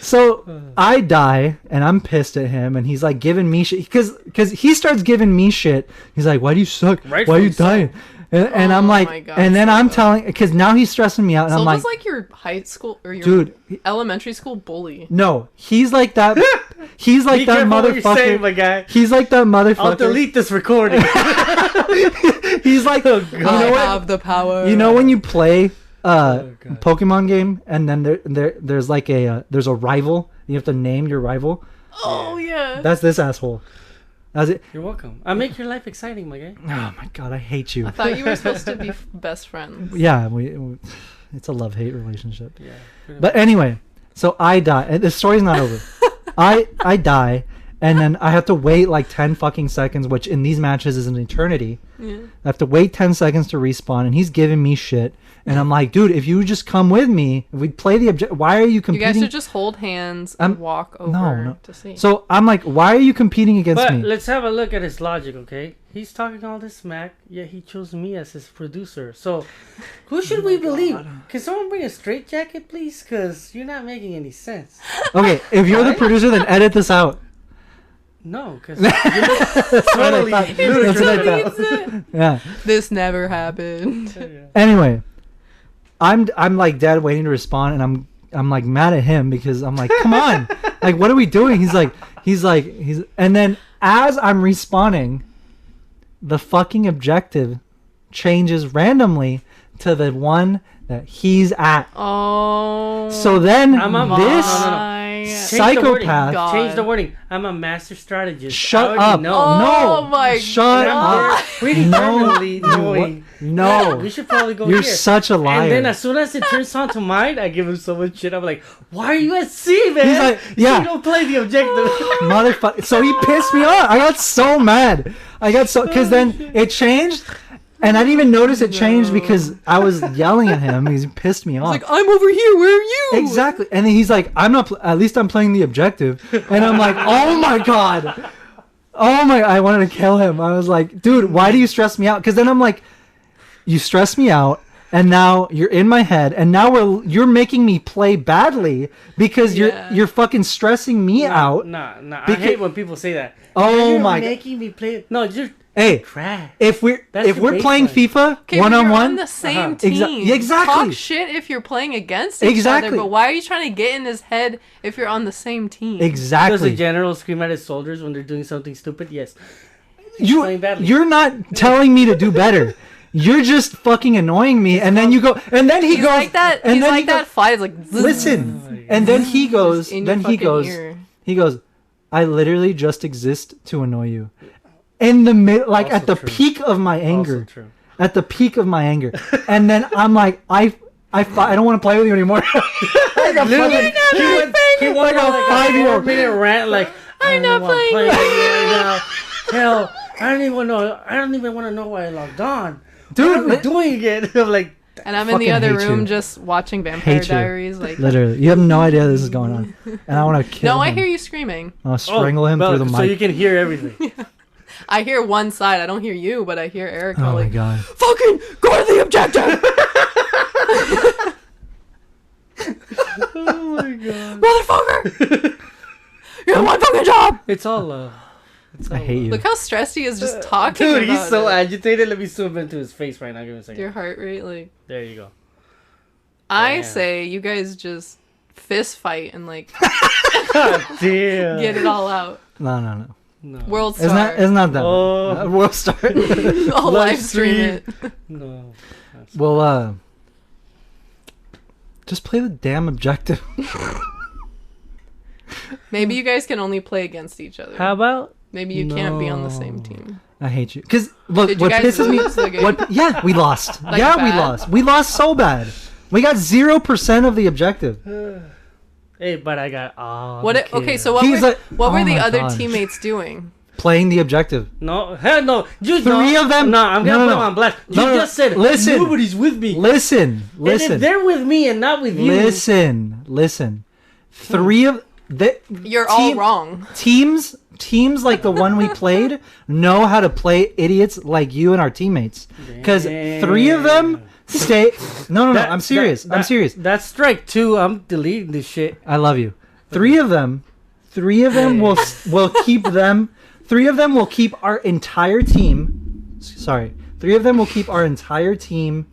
so I die and I'm pissed at him, and he's like giving me shit because he starts giving me shit. He's like, "Why do you suck? Why are Rightfully you dying?" And I'm Oh like, my God, and then I'm Silva. telling because now he's stressing me out, and I'm Silva's like, like your high school or your dude, elementary school bully. no, he's like that. He's like Be that careful what you're saying, motherfucker. my guy. He's like that motherfucker. I'll delete this recording. He's like, you know I what? have the power. You know when you play God. Pokemon game and then there's like there's a rival. You have to name your rival. Oh yeah. That's this asshole. That's it. You're welcome. I make your life exciting, my guy. Oh my god, I hate you. I thought you were supposed to be best friends. Yeah, we it's a love-hate relationship. Yeah. But anyway, so I die. And the story's not over. I die, and then I have to wait like 10 fucking seconds, which in these matches is an eternity. Yeah. I have to wait 10 seconds to respawn, and he's giving me shit. And I'm like, dude, if you would just come with me, if we'd play the object. Why are you You competing? guys should just hold hands and walk over no. to see. So I'm like, why are you competing against But me? let's have a look at his logic, okay? He's talking all this smack, yet he chose me as his producer. So, who should we believe? Can someone bring a straitjacket, please? Because you're not making any sense. Okay, if you're the Right? producer, then edit this out. No, because you look totally thought. ludicrous That's what I right thought. Yeah. This never happened. now. Anyway, I'm like dead waiting to respond, and I'm like mad at him because I'm like, come on, like what are we doing? He's and then as I'm respawning, the fucking objective changes randomly to the one that he's at. Oh. So then I'm a- this my Change the wording. psychopath. God. Change the wording. I'm a master strategist. Shut I already up. know. Oh No. my Shut And I'm God. up. pretty No. permanently knowing. No. We should probably go You're here. such a liar. And then as soon as it turns on to mine, I give him so much shit. I'm like, why are you at C, man? He's like, yeah. You don't play the objective. Motherfucker. So he pissed me off. I got so mad. Because then it changed, and I didn't even notice it changed because I was yelling at him. He pissed me off. Like, I'm over here. Where are you? Exactly. And then he's like, I'm not, at least I'm playing the objective. And I'm like, oh my God. Oh my, I wanted to kill him. I was like, dude, why do you stress me out? Because then I'm like, you stress me out. And now you're in my head, and now you're making me play badly because Yeah. you're fucking stressing me out. Nah. I Because- hate when people say that. Oh You're my God. making me play. No, you're Hey, trash. if we're That's your playing baseline. FIFA Okay, one but on you're one, on the same Exa- team. exactly. Talk shit if you're playing against each Exactly. other, but why are you trying to get in his head if you're on the same team? Does the exactly. general scream at his soldiers when they're doing something stupid? Yes. playing badly. You're not telling me to do better. You're just fucking annoying me, and then you go, and then he He's goes, like that. and He's then like he goes, that fight. It's like listen, and then he goes, in your then he fucking goes, ear. He goes, I literally just exist to annoy you. In the mid, like Also at the true. peak of my anger. Also true. At the peak of my anger. And then I'm like, I don't want to play with you anymore. Literally, he went on like a 5-year-old. 4-minute rant like, I'm not wanna playing play with with you right now. Hell, I don't even want to know why I logged on. Dude, what are we doing again? I'm like, And I'm in the fucking other hate room you. just watching Vampire Hate you. Diaries. Like, literally. You have no idea this is going on. And I want to kill no, him. I hear you screaming. I'll strangle him well, through the mic. so you can hear everything. I hear one side. I don't hear you, but I hear Eric. Oh my like, god. fucking go to the objective, Oh my god. motherfucker! You have one fucking job. It's all love. It's all I hate love. you. Look how stressed he is just talking. Dude, about he's so it. agitated. Let me zoom into his face right now. Give me a second. Your heart rate, like. There you go. I Damn. say you guys just fist fight and like God damn. get it all out. No. No. World It's Star. not that. Oh. bad. We'll start. I'll live stream it. No. That's Well, just play the damn objective. Maybe you guys can only play against each other. How about? Maybe you can't be on the same No. team. I hate you. Because look, Did you what guys pisses me. lose the game? Yeah, we lost. Like yeah, we bad? lost. We lost so bad. We got 0% of the objective. Hey, but I got all What? the Okay, kills. so what He's were like, what were oh the my other God. teammates doing? Playing the objective. No, hell no. You Three no, of them? No, I'm gonna No, put no. them on blast. You No, no, just said listen. nobody's with me. Listen. And if they're with me and not with you, Listen. Three of the You're all wrong. teams like the one we played know how to play idiots like you and our teammates. Because 3 of them stay. No. I'm serious. I'm serious. That's strike 2. I'm deleting this shit. I love you. 3 of them will keep them. 3 of them will keep our entire team. Sorry. 3 of them will keep our entire team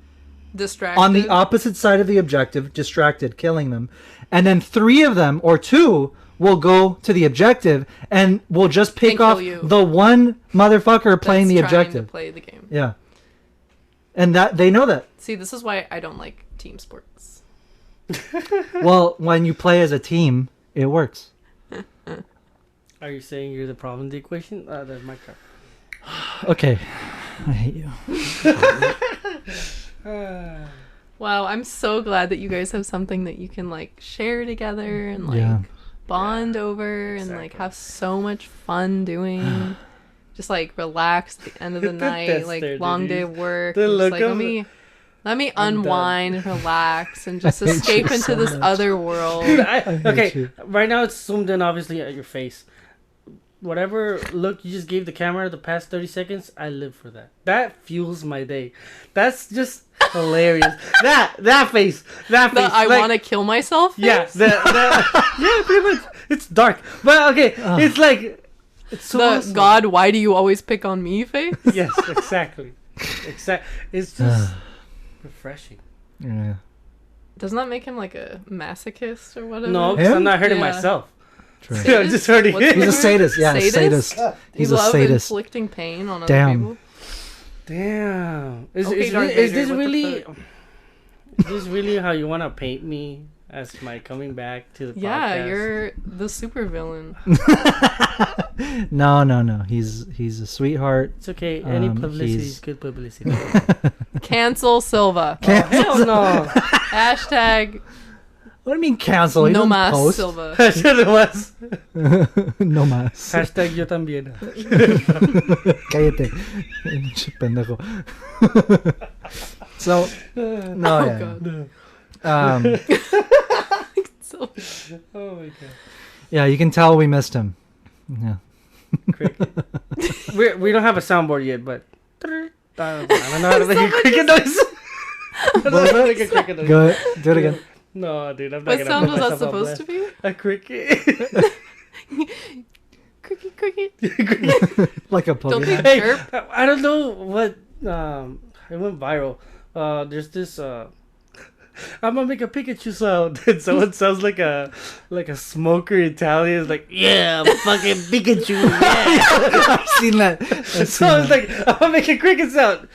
Distracted. on the opposite side of the objective, distracted, killing them. And then 3 of them, or 2, will go to the objective and will just pick And kill off you. the one motherfucker playing the That's trying objective. to play the game. Yeah. And that they know that. See, this is why I don't like team sports. Well, when you play as a team, it works. Are you saying you're the problem in the equation? That's my car. Okay. I hate you. Wow, I'm so glad that you guys have something that you can like share together and like Yeah. bond over and like Exactly. have so much fun doing. Just like relax at the end of the night, That's like there, long dude. day of work. The and just, look like, of let me I'm unwind and relax and just I hate escape you into so this much. other world. Dude, hate okay, you. right now it's zoomed in obviously at your face. Whatever look you just gave the camera the past 30 seconds, I live for that. That fuels my day. That's just hilarious. that face. That face. I like- want to kill myself. Yeah, face? yeah, pretty much. It's dark, but okay, it's like it's so The awesome. God, why do you always pick on me face? Yes, exactly. It's just refreshing. Yeah. Doesn't that make him like a masochist or whatever? No, because I'm Him? not hurting Yeah. myself. True. I'm just hurting What's him. He's a sadist. Yeah, Sadist? sadist. You He's a love sadist. inflicting pain on other Damn. people. Damn. Is Okay, Darth Vader, this what the really? fuck? Is this really how you want to paint me as my coming back to the Yeah, podcast? you're the supervillain. No. He's a sweetheart. It's okay. Any publicity he's- is good publicity. Cancel Silva. Hell no. Hashtag What do you mean cancel? He no doesn't mas post. Silva. I should have was. No más. Hashtag yo también. Cállate. Pinche pendejo. So, no, Oh, yeah. God. So, Oh my god. Yeah, you can tell we missed him. Yeah. Cricket. We don't have a soundboard yet, but I don't know how to make a cricket noise. I don't know how to make a cricket noise. Go ahead. Do it again. No, dude, I'm not what gonna sound put was that myself on supposed to blast. be? A cricket. Cricket, cricket. Like a Don't they Pokemon. Hey, chirp? I don't know what it went viral. There's this I'm gonna make a Pikachu sound, and someone sounds like a smoker Italian. It's like, yeah, I'm fucking Pikachu. Yeah. I've seen that. So I was like, I'm gonna make a cricket sound.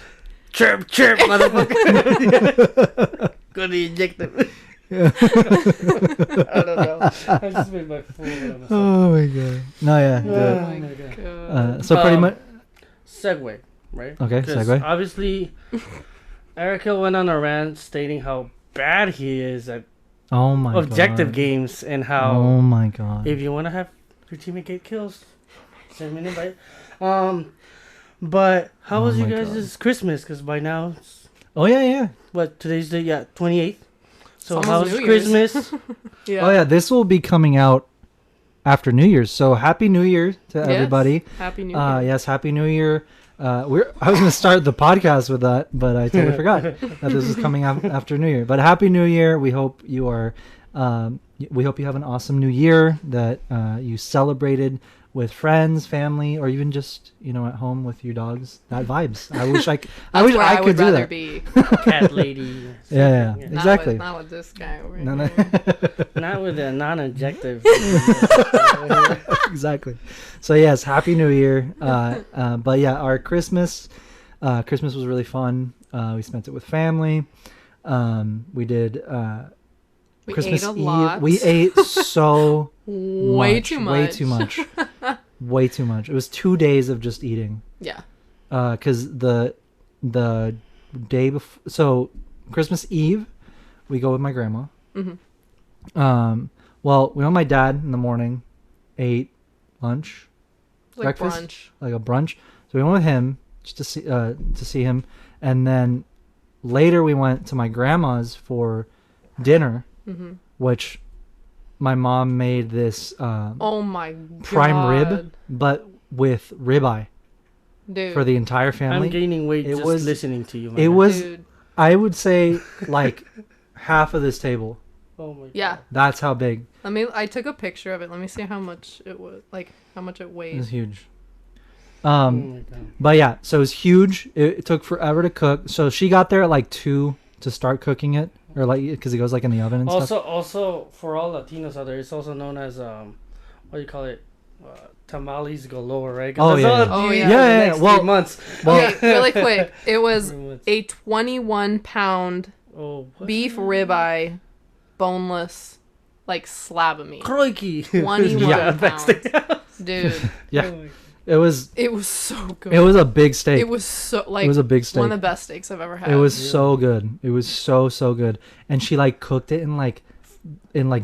Chirp, chirp, motherfucker. Gonna inject him. I don't know. I just made my fool of myself. Oh my god. No, yeah. Oh my my god. God. So pretty much. Segue, right? Okay, 'Cause segue. Obviously, Arakel went on a rant stating how bad he is at Oh my objective god. games and how Oh my god. if you want to have your teammate get kills, send me an invite. But how Oh was you my guys' Christmas? Because by now, it's, Oh yeah. what, today's the 28th. So It's how almost was New Year's. Christmas? Yeah. Oh yeah. This will be coming out after New Year's. So happy New Year to Yes. everybody. Happy New Year. Yes, happy New Year. I was gonna start the podcast with that, but I totally forgot that this is coming out after New Year. But happy New Year. We hope you are. We hope you have an awesome New Year. That you celebrated with friends, family, or even just at home with your dogs. That vibes. I wish I. I That's wish where I I could would do rather that. be. Cat lady. Yeah. Not Exactly. Not with this guy over No, here. no. Not with a non-objective. Exactly. So yes, happy New Year. But yeah, our Christmas was really fun. We spent it with family. We did We Christmas ate a Eve. lot. We ate so way too much. Way too much. Way too much. It was 2 days of just eating. Yeah. Because the day before, so Christmas Eve, we go with my grandma. Mm-hmm. Well, we went with my dad in the morning, ate lunch, Like breakfast, brunch. like a brunch. So we went with him just to see him, and then later we went to my grandma's for dinner, Mm-hmm. which my mom made this Oh my god. prime rib, but with ribeye Dude. for the entire I'm family. gaining weight It just was- listening to you. It man. was, Dude. I would say, like half of this table. Oh my god. Yeah. That's how big. I took a picture of it. Let me see how much it was. Like how much it It weighed. was huge. Oh my god. But yeah, so it was huge. It took forever to cook. So she got there at like 2 to start cooking it, or like because it goes like in the oven and stuff. Also, for all Latinos out there, it's also known as what do you call it? Tamales galore, right? 'Cause Oh, that's yeah, all yeah. the Oh, beauty yeah. for the Yeah, yeah, next well- 3 months. Well, Okay, really quick. It was 3 months. a 21-pound Oh, what? beef ribeye, boneless, like slab of meat. Crikey. 21 Yeah. pounds. Dude, Yeah, Oh my God. it was. it was so good. It was a big steak. It was so like it was a big steak. one of the best steaks I've ever had. It was Yeah. so good. It was so good. And she like cooked it in like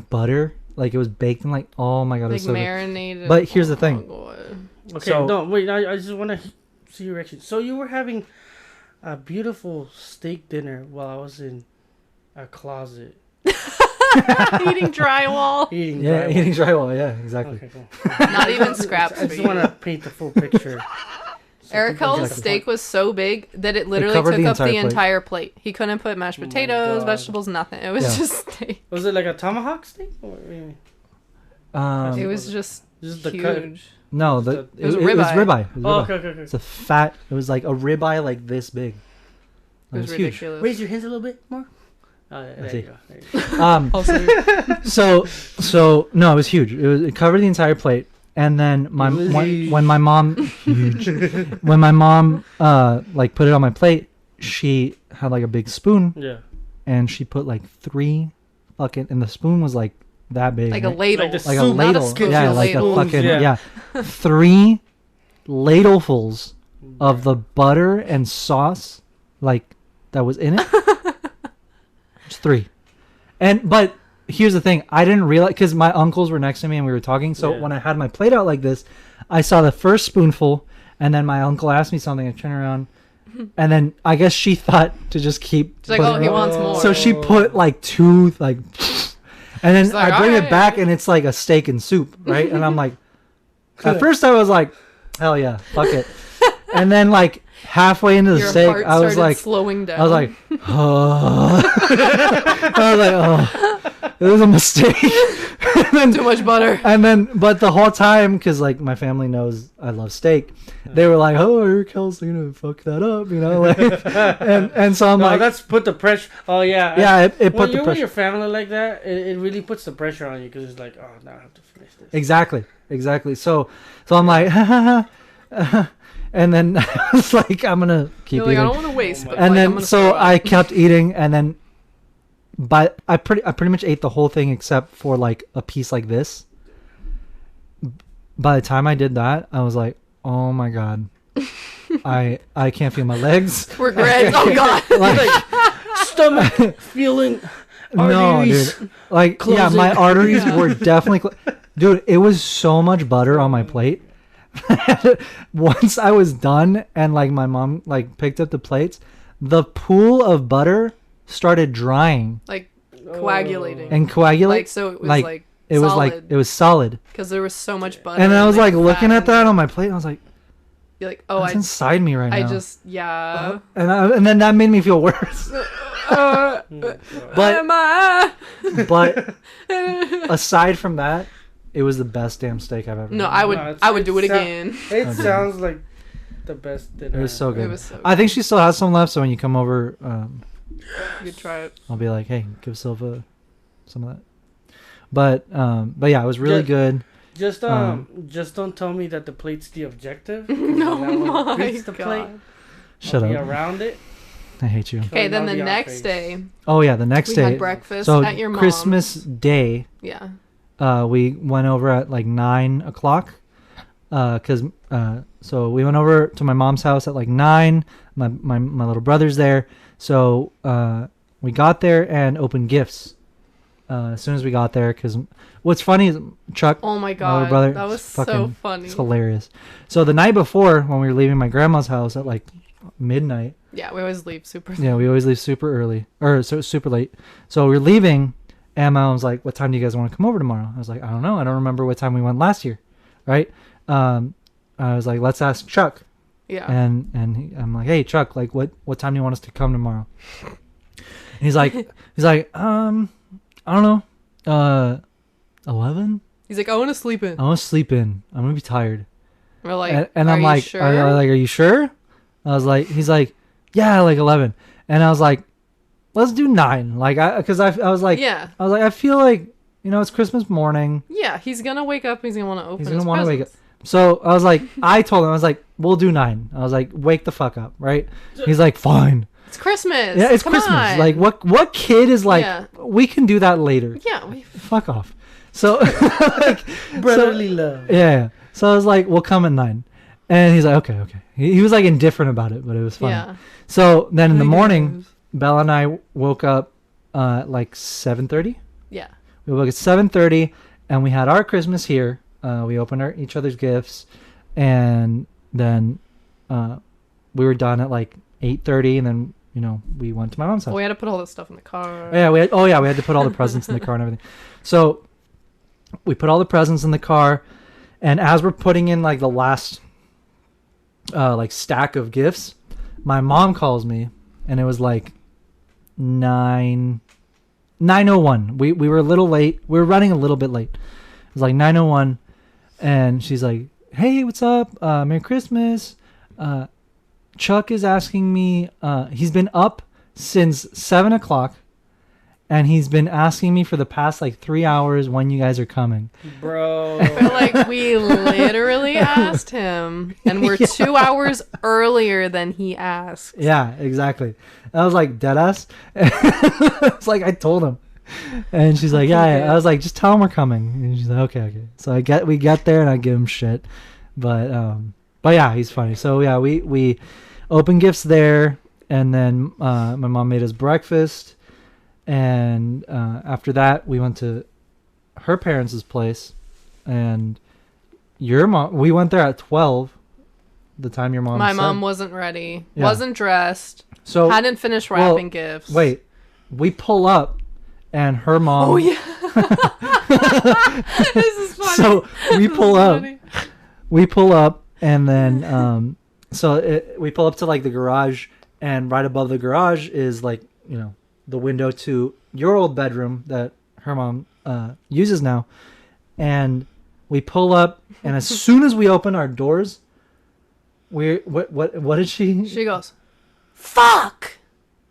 butter. Like it was baked in like, oh my god, it like was so good. marinated. But here's the thing. Oh, God. Okay, So- no, wait. I just want to see your reaction. So you were having a beautiful steak dinner while I was in a closet Eating drywall. eating. Yeah, drywall. eating drywall. Yeah, exactly. Okay, cool. Not even scraps I for just you. want to paint the full picture. So people Arakel's get the steak point. was so big that it literally covered took the up the entire plate. entire plate. He couldn't put mashed Oh my potatoes, God. vegetables, nothing. It was Yeah. just steak. Was it like a tomahawk steak? Or, what do you mean? It was just Just the cut. huge. No, It it was was ribeye. ribeye. It was Oh, ribeye. okay, okay. It's a fat. It was like a ribeye like this big. It was huge. ridiculous. Raise your hands a little bit more. Oh, yeah, there see. you go. There you go. Also, So no, it was huge. It covered the entire plate. And then when my mom when my mom like put it on my plate, she had like a big spoon Yeah. and she put like 3 fucking, and the spoon was like that big, like a right? ladle. Like the like a soup, not a ladle, scoop, yeah, a like ladle. a fucking Yeah. 3 ladlefuls of the butter and sauce like that was in it. Just 3. But here's the thing, I didn't realize, because my uncles were next to me and we were talking, so Yeah. when I had my plate out like this, I saw the first spoonful, and then my uncle asked me something. I turned around, and then I guess she thought to just keep She's like, putting oh, it he up. wants more. So she put like 2 like, and then She's like, I bring "Alright." it back and it's like a steak and soup, right? And I'm like, at first I was like, hell yeah, fuck it. And then like halfway into the Your steak, heart I was started like, slowing down. I was like, oh. I was like, oh, it was a mistake. too much butter. And then, but the whole time, because like my family knows I love steak, they were like, "Oh, Arakel's gonna fuck that up," you know. Like, and so I'm No, like, that's put the pressure. Oh yeah. yeah, it When put the you're with pressure. your family like that, it really puts the pressure on you because it's like, oh, now I have to finish this. Exactly. So I'm like, and then I was like, I'm gonna keep You're like, I eating. don't want to waste. Oh my but God. And like, I'm then gonna so throw up. I kept eating, and then but I pretty much ate the whole thing except for like a piece like this. By the time I did that, I was like, oh my god, I can't feel my legs. Regret. Oh god. Like, stomach feeling. No, dude. Like, closing. Yeah, my arteries were definitely... Dude, it was so much butter on my plate. Once I was done and, like, my mom, like, picked up the plates, the pool of butter started drying. Like, coagulating. And coagulating. Like, so it was, like it was, like, it was solid. Because there was so much butter. And I was, like, looking at that on my plate, and I was like... You're like, oh, it's inside me right now. I just, yeah. And then that made me feel worse. But aside from that, it was the best damn steak I've ever. No, had. I would do it again. It sounds like the best dinner. It was so good. I think she still has some left, so when you come over, you could try it. I'll be like, hey, give Silva some of that. But yeah, it was really good. Just don't tell me that the plate's the objective. No, my the God. Plate. Shut up. Around it. I hate you. Okay, then the next day. Oh yeah, the next day. We had breakfast at your mom's. Christmas Day. Yeah. We went over at like 9 o'clock. So we went over to my mom's house at like 9. My little brother's there. So we got there and opened gifts. As soon as we got there, because what's funny is Chuck, oh my god, my little brother, that was so funny. It's hilarious. So the night before, when we were leaving my grandma's house at like midnight. Yeah, we always leave super. Yeah, we always leave super early super late. So we're leaving, and Mom was like, "What time do you guys want to come over tomorrow?" I was like, "I don't know. I don't remember what time we went last year." Right? I was like, "Let's ask Chuck." Yeah. And I'm like, "Hey, Chuck, like, what time do you want us to come tomorrow?" And he's like, I don't know, 11. He's like, I want to sleep in. I want to sleep in. I'm gonna be tired. We're like, and I'm like, sure? are you sure? I was like, he's like, yeah, like 11. And I was like, let's do 9. Like, I was like, yeah. I was like, I feel like, it's Christmas morning. Yeah, he's gonna wake up. He's gonna want to open. He's gonna want to wake up. So I was like, I told him, I was like, we'll do 9. I was like, wake the fuck up, right? He's like, fine. It's Christmas. Yeah, it's Come Christmas. on. Like, what kid is like, we can do that later. Yeah. Fuck off. So, like, brotherly love. Yeah. So I was like, we'll come at 9. And he's like, okay. He was like indifferent about it, but it was fun. Yeah. So then in the morning, Bella and I woke up like 7:30. Yeah. We woke up at 7:30 and we had our Christmas here. We opened each other's gifts, and then we were done at like 8:30, and then we went to my mom's house. Well, we had to put all this stuff in the car. Yeah, we had to put all the presents in the car and everything. So we put all the presents in the car, and as we're putting in like the last like stack of gifts, my mom calls me, and it was like 9:01. We were a little late. We were running a little bit late. It was like 9:01, and she's like, "Hey, what's up? Merry Christmas. Chuck is asking me, he's been up since 7 o'clock, and he's been asking me for the past like 3 hours when you guys are coming." Bro. I feel like we literally asked him, and we're 2 hours earlier than he asked. Yeah, exactly. I was like, deadass. It's like, I told him. And she's like, yeah. I was like, just tell him we're coming. And she's like, okay. So we get there, and I give him shit. But yeah, he's funny. So yeah, we opened gifts there, and then my mom made us breakfast, and after that we went to her parents' place, and your mom. We went there at 12. The time your mom. My said. mom wasn't ready. Yeah. Wasn't dressed. So hadn't finished wrapping gifts. Wait, we pull up, and her mom. Oh yeah. This is funny. So we pull up. We pull up, and then we pull up to like the garage, and right above the garage is like the window to your old bedroom that her mom uses now, and we pull up, and as soon as we open our doors, what did she? She goes, "Fuck!"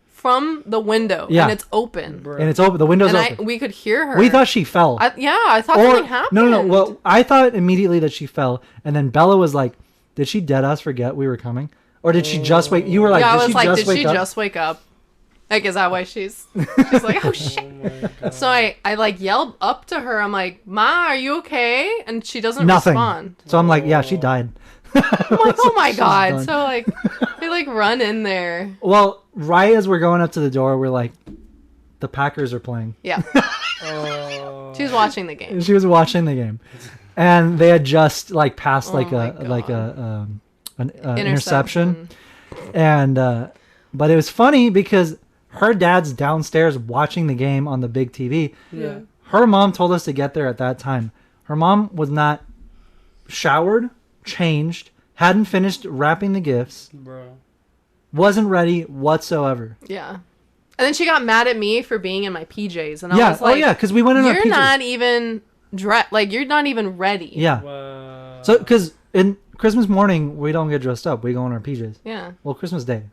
from the window, and it's open. And it's open. The window's and open. We could hear her. We thought she fell. I thought something happened. No. Well, I thought immediately that she fell, and then Bella was like, "Did she dead us forget we were coming, or did she just wake?" You were like, "Yeah." I was did like, she "Did she just wake up?" Like, is that why she's like, oh shit. Oh my God. So I like yelled up to her. I'm like, Ma, are you okay? And she doesn't Nothing. respond. So I'm like, yeah, she died. I'm like, oh my She's God. done. So like, they like run in there. Well, right as we're going up to the door, we're like, the Packers are playing. Yeah. Oh. She was watching the game. She was watching the game, and they had just like passed Oh like my an interception, and but it was funny because her dad's downstairs watching the game on the big TV. Yeah. Her mom told us to get there at that time. Her mom was not showered, changed, hadn't finished wrapping the gifts, Bro. wasn't ready whatsoever. Yeah. And then she got mad at me for being in my PJs, and I Yeah, was like, oh yeah, because we went in our you're PJs. not even like you're not even ready. Yeah. Wow. So, because in Christmas morning we don't get dressed up, we go in our PJs. Yeah. Well, Christmas Day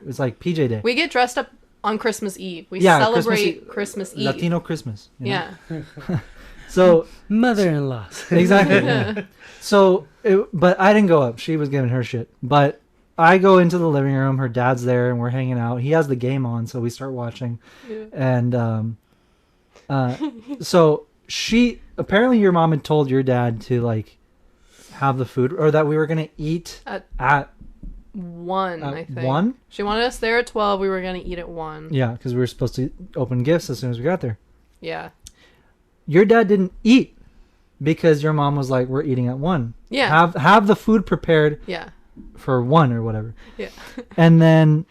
it's like PJ Day. We get dressed up on Christmas Eve. We Yeah, celebrate Christmas Eve. Latino Christmas. you know? Yeah. So Mother-in-law. exactly. So, but I didn't go up. She was giving her shit. But I go into the living room. Her dad's there, and we're hanging out. He has the game on, so we start watching. Yeah. And so she apparently your mom had told your dad to like have the food, or that we were gonna eat at 1, I think. 1. She wanted us there at 12. We were going to eat at 1. Yeah, because we were supposed to open gifts as soon as we got there. Yeah. Your dad didn't eat because your mom was like, "We're eating at 1. Yeah. Have the food prepared Yeah. for 1 or whatever." Yeah. And then,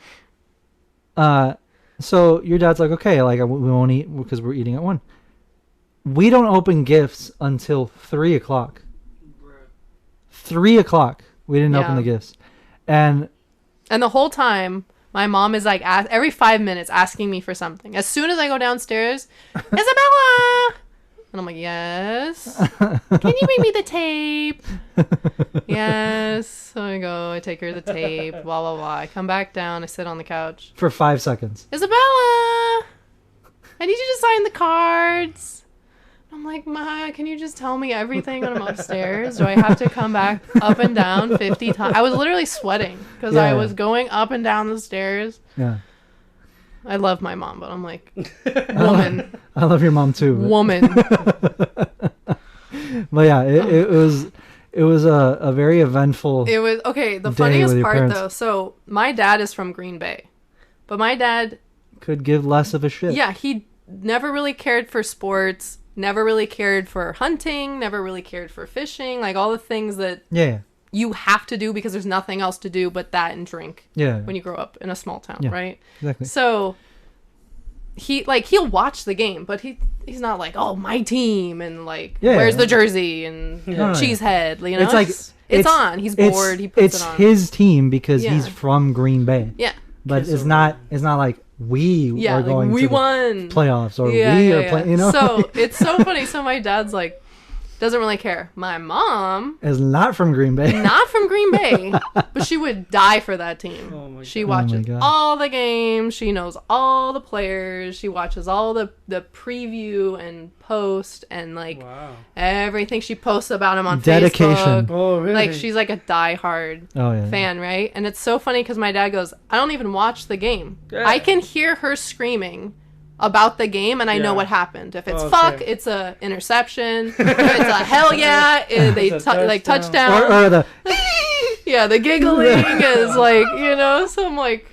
so your dad's like, "Okay, like we won't eat because we're eating at 1." We don't open gifts until 3:00. 3:00. We didn't open Yeah. the gifts, and The whole time, my mom is like, every 5 minutes asking me for something. As soon as I go downstairs, Isabella! And I'm like, yes. Can you bring me the tape? Yes. So I go, I take her the tape, blah, blah, blah. I come back down, I sit on the couch. for 5 seconds. Isabella! I need you to sign the cards. I'm like, Ma, can you just tell me everything when I'm upstairs? Do I have to come back up and down 50 times? I was literally sweating because I was going up and down the stairs. Yeah, I love my mom, but I'm like, woman, I love your mom too. woman. But yeah, it was a very eventful. It was, okay, the Day funniest with your part parents. though, so my dad is from Green Bay, but my dad, Could give less of a shit. yeah, he never really cared for sports, never really cared for hunting, never really cared for fishing, like all the things that Yeah. you have to do because there's nothing else to do but that and drink Yeah. when you grow up in a small town, Yeah. right? Exactly. So he'll watch the game, but he's not like, oh, my team and like Yeah. where's the jersey and No, no, Cheesehead, you know? It's like it's on. He's bored. He puts it on. It's his team because Yeah. he's from Green Bay. Yeah. But Kiss it's over. not like we Yeah, are like, going we to the won. playoffs or Yeah, we yeah, are yeah. playing. You know, So it's so funny. So my dad's like, doesn't really care. My mom, is not from Green Bay. not from Green Bay, but she would die for that team. Oh my She God. watches God. all the games. She knows all the players. She watches all the preview and post and like Wow. everything. She posts about him on Dedication. Facebook. Oh, really? Like she's like a diehard Oh yeah. fan, right? And it's so funny because my dad goes, I don't even watch the game. Yeah. I can hear her screaming about the game and I know Yeah. what happened. If it's Okay. fuck, it's a interception. If it's a hell yeah, they It's a like touchdown. touchdown. Or the Yeah, the giggling is like, you know, so I'm like,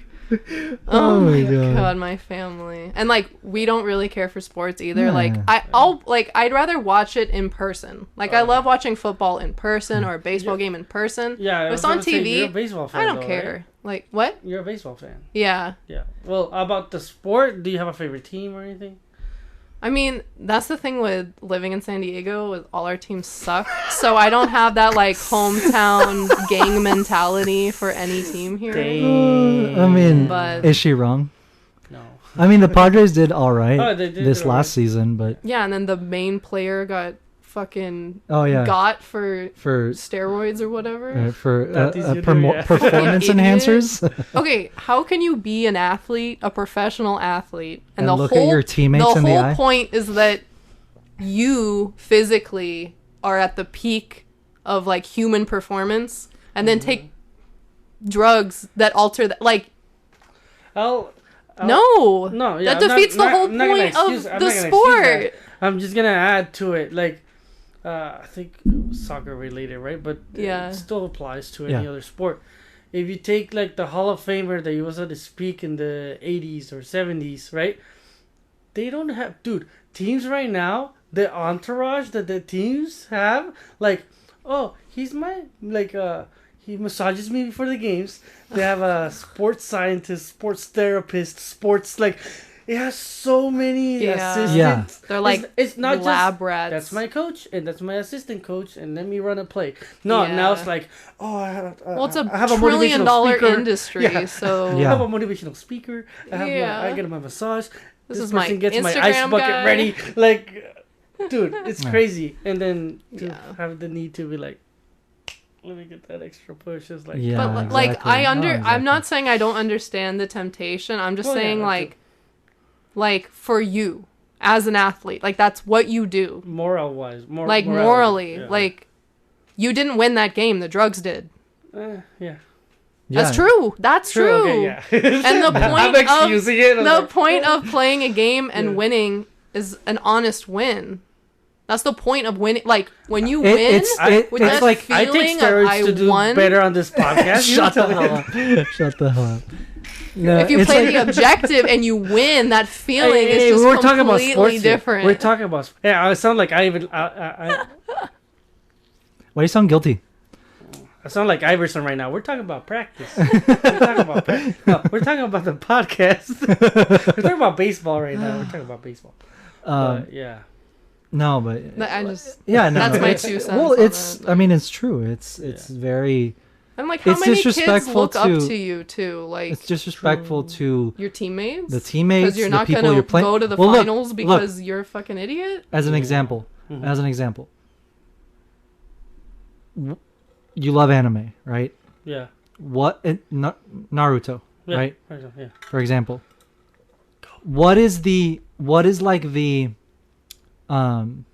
oh my god, my family. And like we don't really care for sports either. Yeah. Like I'd rather watch it in person. Like I love watching football in person or a baseball game in person. Yeah, I If was it's on gonna say, TV, you're a baseball fan, I don't though, care. right? Like what? You're a baseball fan. Yeah. Yeah. Well, about the sport, do you have a favorite team or anything? I mean, that's the thing with living in San Diego, with all our teams suck. So I don't have that like hometown gang mentality for any team here. I mean, But- is she wrong? No. I mean, the Padres did all right Oh, they did this all last right. season, but Yeah, and then the main player got fucking got for for steroids or whatever. That is you do, yeah. performance Fucking idiot. enhancers. Okay, how can you be an athlete, a professional athlete, And the look at whole your teammates the in the whole eye? point is that you physically are at the peak of like human performance, and then take drugs that alter that. Like, Well, No. Yeah, that defeats the whole point of the sport. I'm just gonna add to it, like, I think soccer related, right? But it still applies to any other sport. If you take like the Hall of Famer that used to speak in the 80s or 70s, right? They don't have, dude, teams right now, the entourage that the teams have, like, oh, he's my, like, he massages me before the games. They have a sports scientist, sports therapist, sports, like, it has so many assistants. Yeah. They're like, it's not lab rats. That's my coach, and that's my assistant coach, and let me run a play. No, now it's like, oh, I have it's a $1 trillion industry, so... I have a motivational speaker. I get my massage. This is my gets Instagram my ice bucket guy. ready. Like, dude, it's crazy. And then to have the need to be like, let me get that extra push. Is like, but like I'm not saying I don't understand the temptation. I'm just saying like for you as an athlete, like that's what you do. Moral-wise, morally, like you didn't win that game. The drugs did. Yeah. That's true. That's true. Okay, and the point of playing a game and winning is an honest win. That's the point of winning. Like when you win, it's like feeling I take steroids to do better on this podcast. Shut the hell up. Shut the hell up. No, if you play the objective and you win, that feeling is just we're talking completely about sports different. Here. We're talking about. Yeah, I sound like I even. Why do you sound guilty? I sound like Iverson right now. We're talking about practice. We're talking about the podcast. We're talking about baseball right now. We're talking about baseball. Yeah. No, but I just that's my 2 cents. Well, it's I mean it's true. It's very. And like how many kids look up to you too? Like it's disrespectful to your teammates. The teammates, because you're not going to go to the finals because you're a fucking idiot. As an example, you love anime, right? Yeah. Naruto, right? Yeah. For example, what is like the and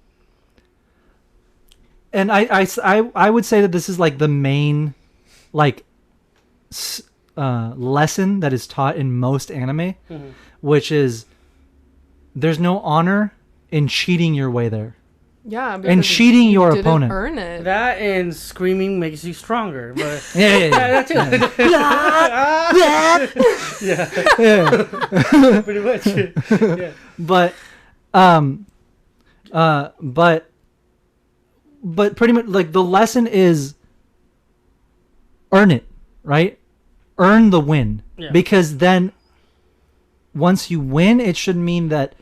I would say that this is like the main like lesson that is taught in most anime, which is there's no honor in cheating your way there. Yeah, and cheating your opponent. Earn it. That and screaming makes you stronger. But yeah. Pretty much. Yeah. But pretty much like the lesson is earn it, right? Earn the win. Yeah. Because then once you win, it should mean that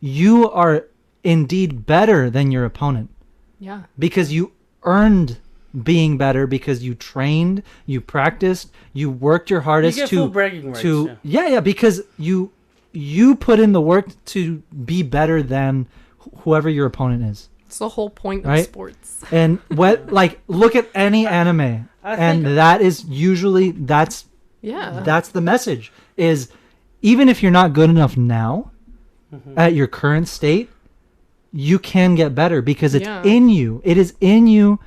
you are indeed better than your opponent. Yeah. Because you earned being better, because you trained, you practiced, you worked your hardest full bragging rights, because you put in the work to be better than whoever your opponent is. It's the whole point of sports. And look at any anime, and that is usually that's the message is even if you're not good enough now at your current state, you can get better because it's in you. It is in you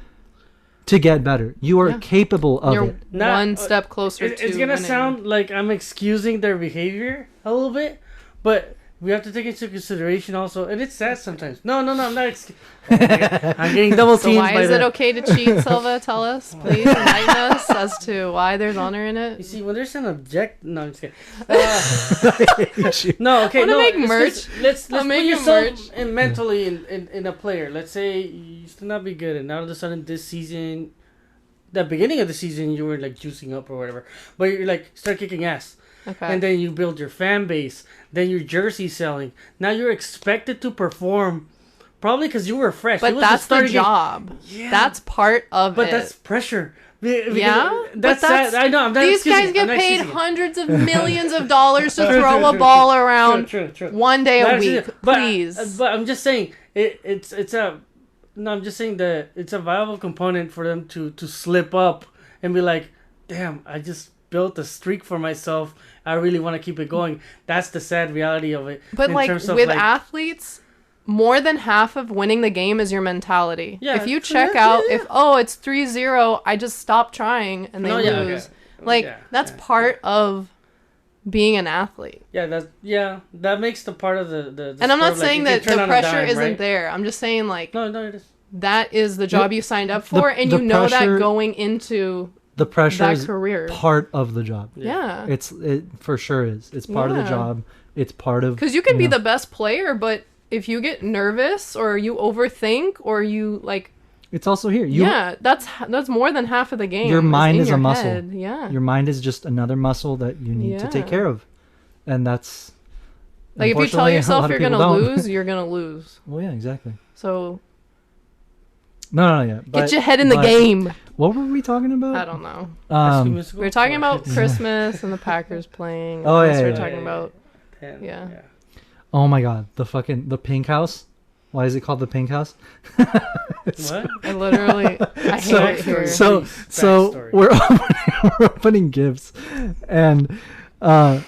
to get better. You are capable of it. One step closer to it's going to sound like I'm excusing their behavior a little bit, but we have to take into consideration also, and it's sad sometimes. No, I'm not. I'm getting double teamed. So why is it okay to cheat, Silva? Tell us, please, enlighten us as to why there's honor in it. You see, when there's an no, I'm just kidding. No, okay, no. Make merch. Let's put yourself mentally in a player. Let's say you used to not be good, and now all of a sudden this season, the beginning of the season, you were like juicing up or whatever, but you're like start kicking ass. Okay. And then you build your fan base. Then your jersey selling. Now you're expected to perform, probably because you were fresh. But that's the job. Yeah. That's part of it. But that's pressure. Yeah, that's sad. I know. I'm not these guys get paid hundreds of millions of dollars to throw a ball around one day a week. Please. But I'm just saying it's a. No, I'm just saying that it's a viable component for them to slip up and be like, damn, I just built a streak for myself. I really want to keep it going. That's the sad reality of it. But like with athletes, more than half of winning the game is your mentality. Yeah, if you check out, if it's 3-0, I just stop trying and they lose. That's part of being an athlete. That makes the part of the and I'm not sport, saying like, that the pressure isn't right? there. I'm just saying like No, it is. that is the job you signed up for, and you know that going into the pressure that is career. Part of the job. Yeah. It for sure is. It's part of the job. It's part of, because you can be the best player, but if you get nervous or you overthink or you like, it's also here. That's more than half of the game. Your mind is your a muscle. head. Yeah. Your mind is just another muscle that you need to take care of, and that's like if you tell yourself you're gonna lose, you're gonna lose. Well, yeah, exactly. So. No, yeah. Get your head in the game. What were we talking about? I don't know. We were talking about Christmas and the Packers playing. Oh yeah. We were talking about. Yeah. Oh my God, the pink house. Why is it called the pink house? What? I hate it here. So we're opening gifts, and okay.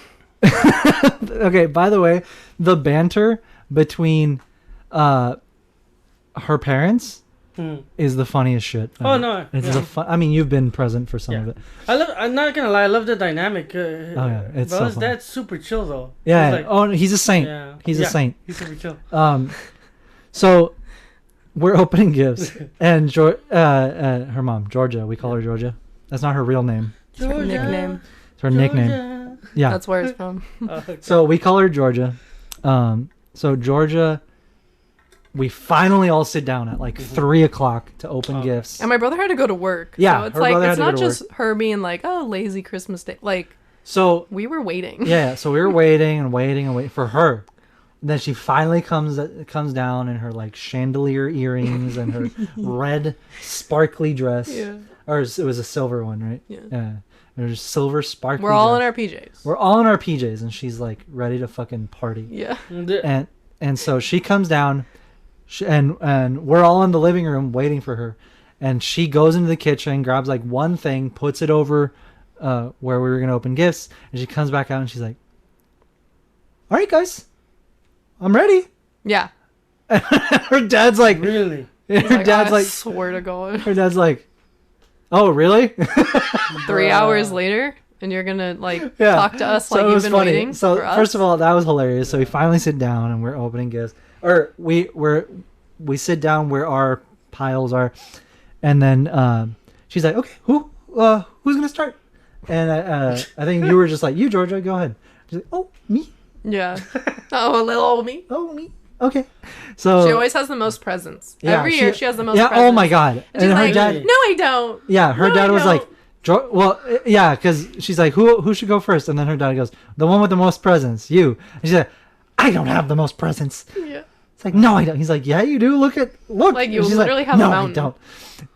By the way, the banter between her parents is the funniest shit. Oh no, it's the fun. I mean, you've been present for some of it. I'm not gonna lie. I love the dynamic. It's Bella's dad's super chill though. Yeah. He's a saint. Yeah. He's a saint. He's super chill. So we're opening gifts, and her mom, Georgia. We call her Georgia. That's not her real name. It's her nickname. It's her nickname. Yeah. That's where it's from. Okay. So we call her Georgia. So Georgia. We finally all sit down at like 3:00 to open gifts. And my brother had to go to work. Yeah, so it's like it's not just her being like, oh, lazy Christmas day. Like, so we were waiting. Yeah, so we were waiting and waiting for her. And then she finally comes down in her like chandelier earrings and her red sparkly dress. Yeah. Or it was a silver one, right? Yeah. It was silver sparkly. We're all in our PJs. We're all in our PJs, and she's like ready to fucking party. Yeah. And so she comes down. And we're all in the living room waiting for her, and she goes into the kitchen, grabs like one thing, puts it over where we were gonna open gifts, and she comes back out and she's like, "All right, guys, I'm ready." Yeah. Her dad's like, "Really?" Her dad's like, "Swear to God." Her dad's like, "Oh, really?" 3 hours later, and you're gonna talk to us like you've been waiting. So for us? First of all, that was hilarious. So we finally sit down and we're opening gifts. Or we sit down where our piles are, and then she's like, "Okay, who's gonna start?" And I think you were just like, "You, Georgia, go ahead." She's like, "Oh, me." Yeah. Oh, a little old me. Oh, me. Okay. So she always has the most presents. Every year she has the most. Yeah. Presents. Oh my God. And she's like, "No, I don't." Yeah, her dad was like, "Well, yeah," because she's like, "Who should go first?" And then her dad goes, "The one with the most presents, you." And she's like, "I don't have the most presents." Yeah. It's like, "No, I don't." He's like, "Yeah, you do. Look." Like you literally have a mountain. No, I don't.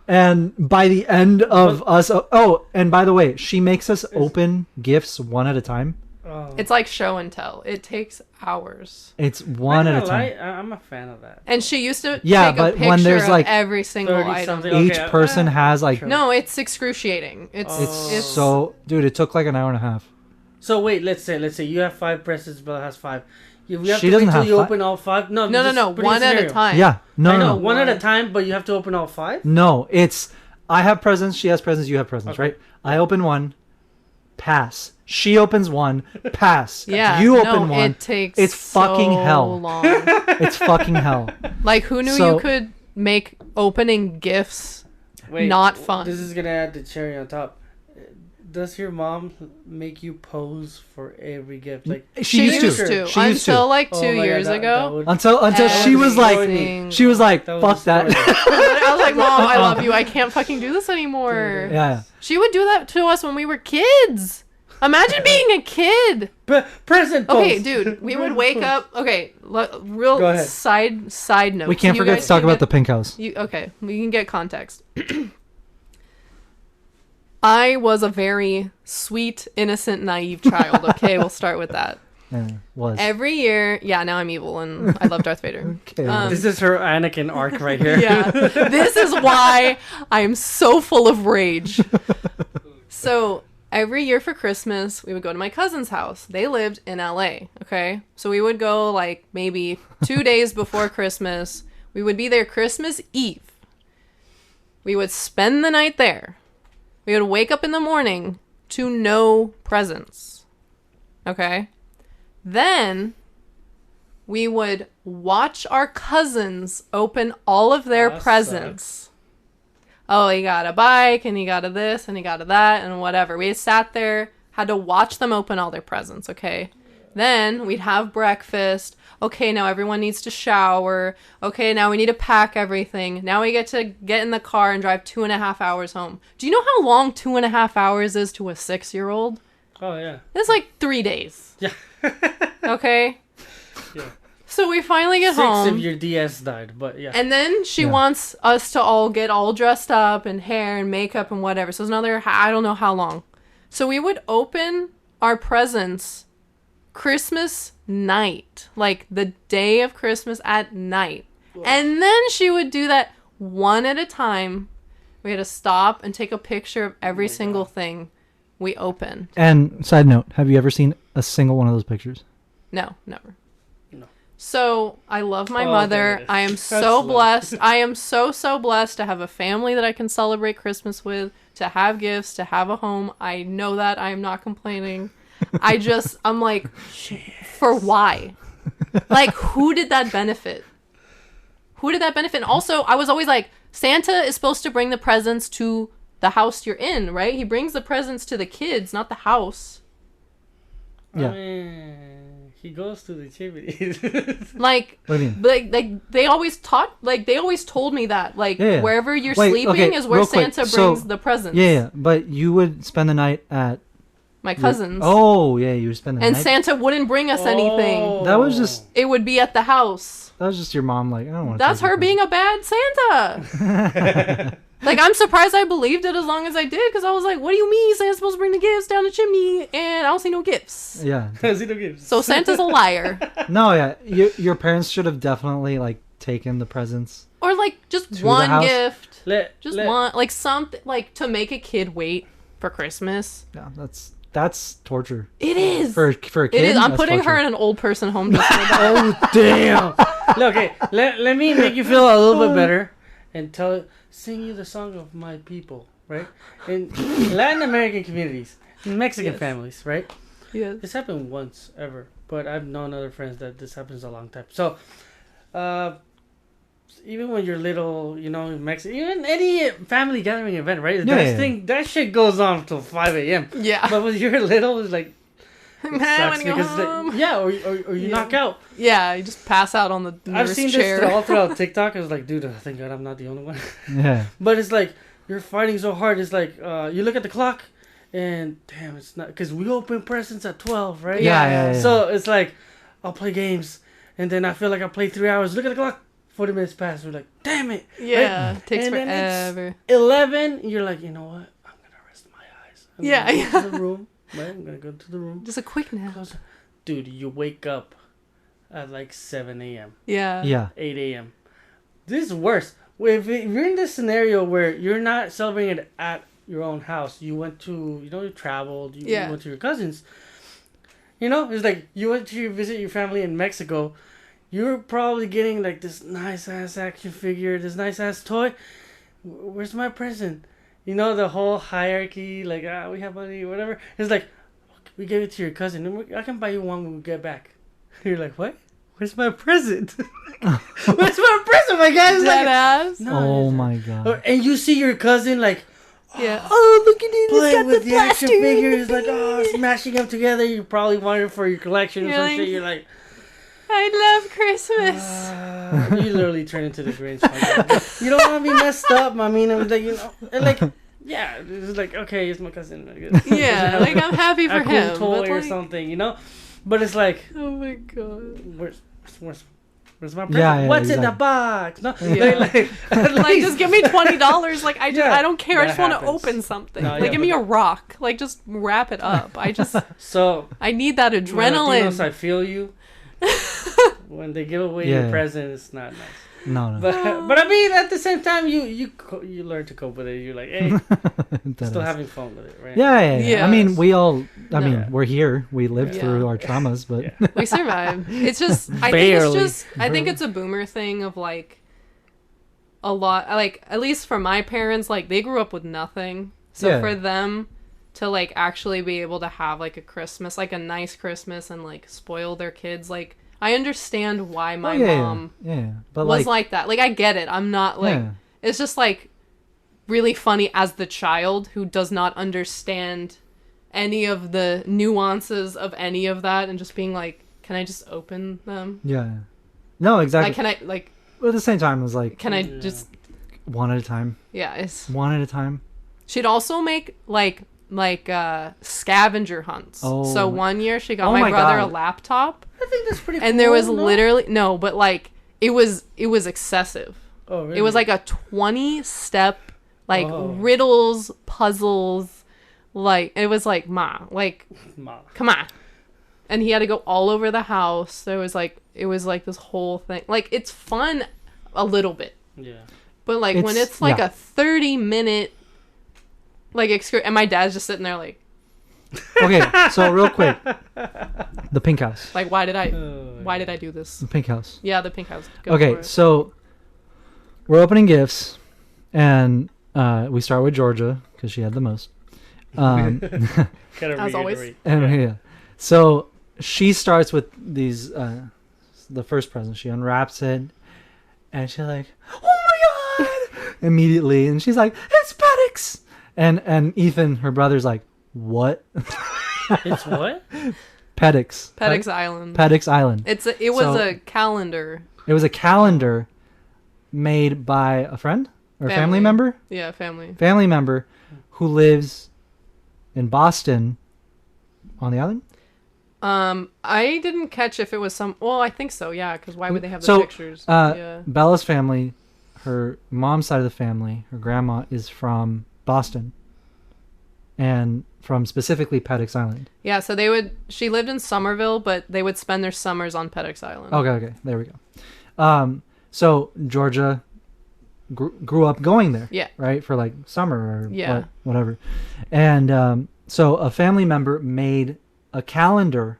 And by the end of us, and by the way, she makes us open gifts one at a time. It's like show and tell. It takes hours. It's one at a time. I'm a fan of that. And she used to take a picture when there's like every single item. Each person has like. No, it's excruciating. It's so, dude. It took like an hour and a half. So wait, let's say you have 5 presents, Bella has 5. You have to wait until you open all 5. No. One at a time. Yeah, no. One at a time, but you have to open all 5. No, it's I have presents, she has presents, you have presents, right? I open one, pass. She opens one, pass. Yeah, you open one. It takes. It's fucking so hell. Long. It's fucking hell. Like who knew you could make opening gifts not fun? This is gonna add the cherry on top. Does your mom make you pose for every gift? Like she used to. Until like 2 years ago. Until she was like, fuck that. I was like, Mom, I love you. I can't fucking do this anymore. Yeah. She would do that to us when we were kids. Imagine being a kid. Present pose. Okay, dude. We would wake up. Okay, real side note. We can't forget to talk about the pink house. Okay, we can get context. I was a very sweet, innocent, naive child. Okay, we'll start with that. Was. Every year, now I'm evil and I love Darth Vader. Okay. This is her Anakin arc right here. Yeah, this is why I am so full of rage. So every year for Christmas, we would go to my cousin's house. They lived in LA, okay? So we would go like maybe 2 days before Christmas. We would be there Christmas Eve. We would spend the night there. We would wake up in the morning to no presents. Okay. Then we would watch our cousins open all of their presents. Sucks. Oh, he got a bike, and he got a this, and he got a that, and whatever. We sat there, had to watch them open all their presents, okay? Then we'd have breakfast. Okay, now everyone needs to shower. Okay, now we need to pack everything. Now we get to get in the car and drive 2.5 hours home. Do you know how long 2.5 hours is to a 6-year-old? Oh, yeah. It's like 3 days. Yeah. Okay? Yeah. So we finally get home. 6 if your DS died, but yeah. And then she wants us to all get all dressed up and hair and makeup and whatever. So it's another, I don't know how long. So we would open our presents Christmas night. Like the day of Christmas at night. Whoa. And then she would do that one at a time. We had to stop and take a picture of every single thing we opened. And side note, have you ever seen a single one of those pictures? No, never. So, I love my mother. I am so blessed. I am so blessed to have a family that I can celebrate Christmas with, to have gifts, to have a home. I know that. I am not complaining. I'm like, for why? Like, who did that benefit? Who did that benefit? And also, I was always like, Santa is supposed to bring the presents to the house you're in, right? He brings the presents to the kids, not the house. Yeah. I mean, he goes to the chimney. Like, what do you mean? Like they always told me that. Like, wherever you're sleeping is where Santa brings the presents. Yeah, but you would spend the night at my cousin's. You would spend the night. And Santa wouldn't bring us anything. That was just... It would be at the house. That was just your mom, like, I don't want to... That's her being a bad Santa. Like, I'm surprised I believed it as long as I did, because I was like, what do you mean Santa's supposed to bring the gifts down the chimney, and I don't see no gifts? Yeah. I don't see no gifts. So Santa's a liar. No, yeah. Your parents should have definitely, like, taken the presents. Or, like, just one gift. One, like, something, like, to make a kid wait for Christmas. Yeah, that's torture. It is. For a kid, it is. I'm putting her in an old person home just for that. Oh, damn. Look, okay, let me make you feel a little bit better and sing you the song of my people, right? In Latin American communities, in Mexican families, right? Yes. This happened once ever, but I've known other friends that this happens a long time. So, even when you're little, you know, in Mexico, even any family gathering event, right? That shit goes on till 5 a.m. Yeah. But when you're little, it's like, I want to go home. Or you knock out. Yeah, you just pass out on the nearest I've seen chair. this all throughout TikTok. I was like, dude, thank God I'm not the only one. Yeah. But it's like, you're fighting so hard. It's like, you look at the clock, and damn, it's not, because we open presents at 12, right? Yeah. So it's like, I'll play games, and then I feel like I played 3 hours. Look at the clock. 40 minutes pass. We're like, damn it. Yeah, right? takes and forever. Then it's 11. You're like, you know what? I'm going to rest my eyes. I'm gonna go to the room. Right? I'm going to go to the room. Just a quick nap. Dude, you wake up at like 7 a.m. Yeah. 8 a.m. This is worse. If you're in this scenario where you're not celebrating it at your own house, you went to, you traveled, you went to your cousins. It's like you went to visit your family in Mexico. You're probably getting like this nice ass action figure, this nice ass toy. Where's my present? The whole hierarchy, like, we have money, whatever. It's like, we gave it to your cousin, and I can buy you one when we get back. You're like, what? Where's my present? Where's my present, my guy? Dead ass. No, oh my God. And you see your cousin like, oh, look at it. Playing with the action figures, like, smashing them together. You probably want it for your collection or some shit. You're like, I love Christmas. You literally turn into the Grinch. You don't want to be messed up. I mean, I'm like, yeah, it's like, okay, it's my cousin. Yeah, like, I'm happy for him. A cool toy or something, But it's like, oh my God, where's my present? What's in the box? No, like just give me $20. Like, I don't care. I just want to open something. No, give me a rock. Like, just wrap it up. I need that adrenaline. Latinos, I feel you. When they give away your present, it's not nice. No. But I mean, at the same time, you learn to cope with it. You're like, hey, still having fun with it, right? Yeah. I mean, we're here. We lived through our traumas, but we survived. It's just, I think it's a boomer thing of like a lot. Like, at least for my parents, like, they grew up with nothing. So for them, to like actually be able to have like a Christmas, like a nice Christmas, and like spoil their kids. Like I understand why my mom but was like that. Like I get it. I'm not like it's just like really funny as the child who does not understand any of the nuances of any of that, and just being like, can I just open them? Yeah. No, exactly. Like, can I like? But at the same time, it was like, can I just one at a time? Yeah, it's one at a time. She'd also make like scavenger hunts. Oh. So one year she got my brother a laptop. I think that's pretty cool. And there was literally but like it was excessive. Oh, really? It was like a 20-step like riddles, puzzles, like it was like come on. And he had to go all over the house. There was like it was like this whole thing. Like it's fun a little bit. Yeah. But like when it's like a 30-minute like and my dad's just sitting there like okay, so real quick. The pink house. Like why did I do this? The pink house. Yeah, the pink house. Okay, so we're opening gifts and we start with Georgia because she had the most. As always. And, so she starts with these the first present. She unwraps it and she's like, oh my god, immediately, and she's like, it's Pedix. And Ethan, her brother's like, what? It's what? Pedix. Pedix Island. Pedix Island. It was a calendar. It was a calendar made by a friend or family member? Yeah, family. Family member who lives in Boston on the island? I didn't catch if it was well, I think so, yeah, because why would they have the pictures? Bella's family, her mom's side of the family, her grandma is from Boston. And from specifically Pedix Island. Yeah, so she lived in Somerville, but they would spend their summers on Pedix Island. Okay, there we go. So Georgia grew up going there. Yeah. Right? For like summer or whatever. And so a family member made a calendar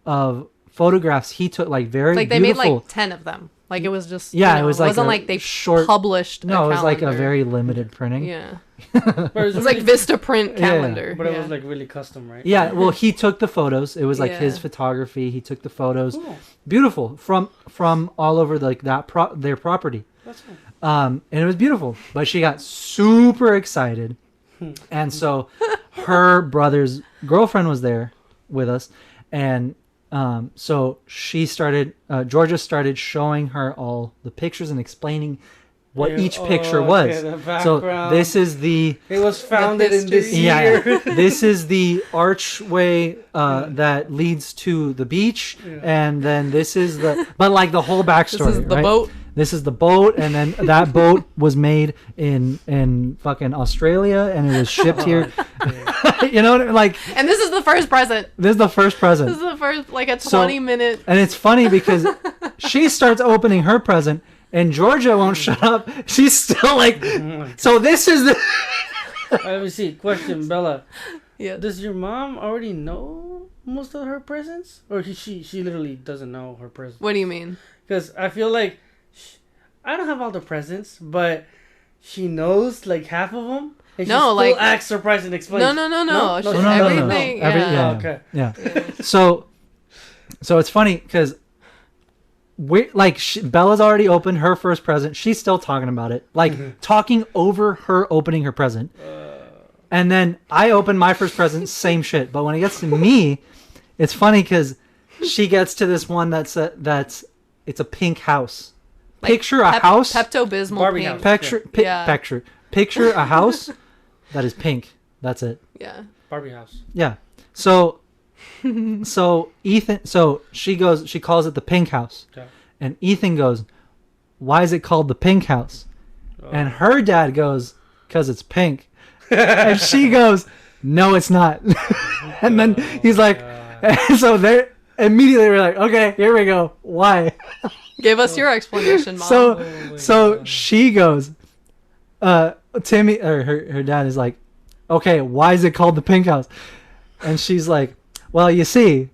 of photographs he took, like very like they beautiful. made like 10 of them. Like it was just it was like it wasn't like they published. No, it was like a very limited printing. Yeah. It was like Vistaprint calendar. Yeah. But it was like really custom, right? Yeah, well, he took the photos. It was like his photography. He took the photos. Cool. Beautiful from all over their property. That's cool. And it was beautiful. But she got super excited. And so her brother's girlfriend was there with us, and so Georgia started showing her all the pictures and explaining what each picture was. So this is it was founded in this year. This is the archway that leads to the beach, and then this is but like the whole backstory. This is the boat. This is the boat, and then that boat was made in fucking Australia, and it was shipped here. You know, like. And this is the first present. This is the first present. This is the first, like a 20-minute. And it's funny because she starts opening her present, and Georgia won't shut up. She's still like. So this is the. Let me see. Question, Bella. Yeah. Does your mom already know most of her presents, or she literally doesn't know her presents? What do you mean? Because I feel like. I don't have all the presents, but she knows like half of them. And she still acts surprised and explains. No. Everything. Yeah. Okay. Yeah. So it's funny because Bella's already opened her first present. She's still talking about it, like talking over her opening her present. And then I open my first present, same shit. But when it gets to me, it's funny because she gets to this one that's it's a pink house. Like picture a house. Pepto-Bismol pink. Picture a house that is pink. That's it. Yeah. Barbie house. Yeah. So Ethan. So she calls it the pink house, and Ethan goes, "Why is it called the pink house?" And her dad goes, "'Cause it's pink," and she goes, "No, it's not." And then he's like, so they immediately were like, "Okay, here we go. Why?" Give us your explanation, Mom. So she goes, Timmy, or her dad is like, okay, why is it called the pink house? And she's like, well, you see,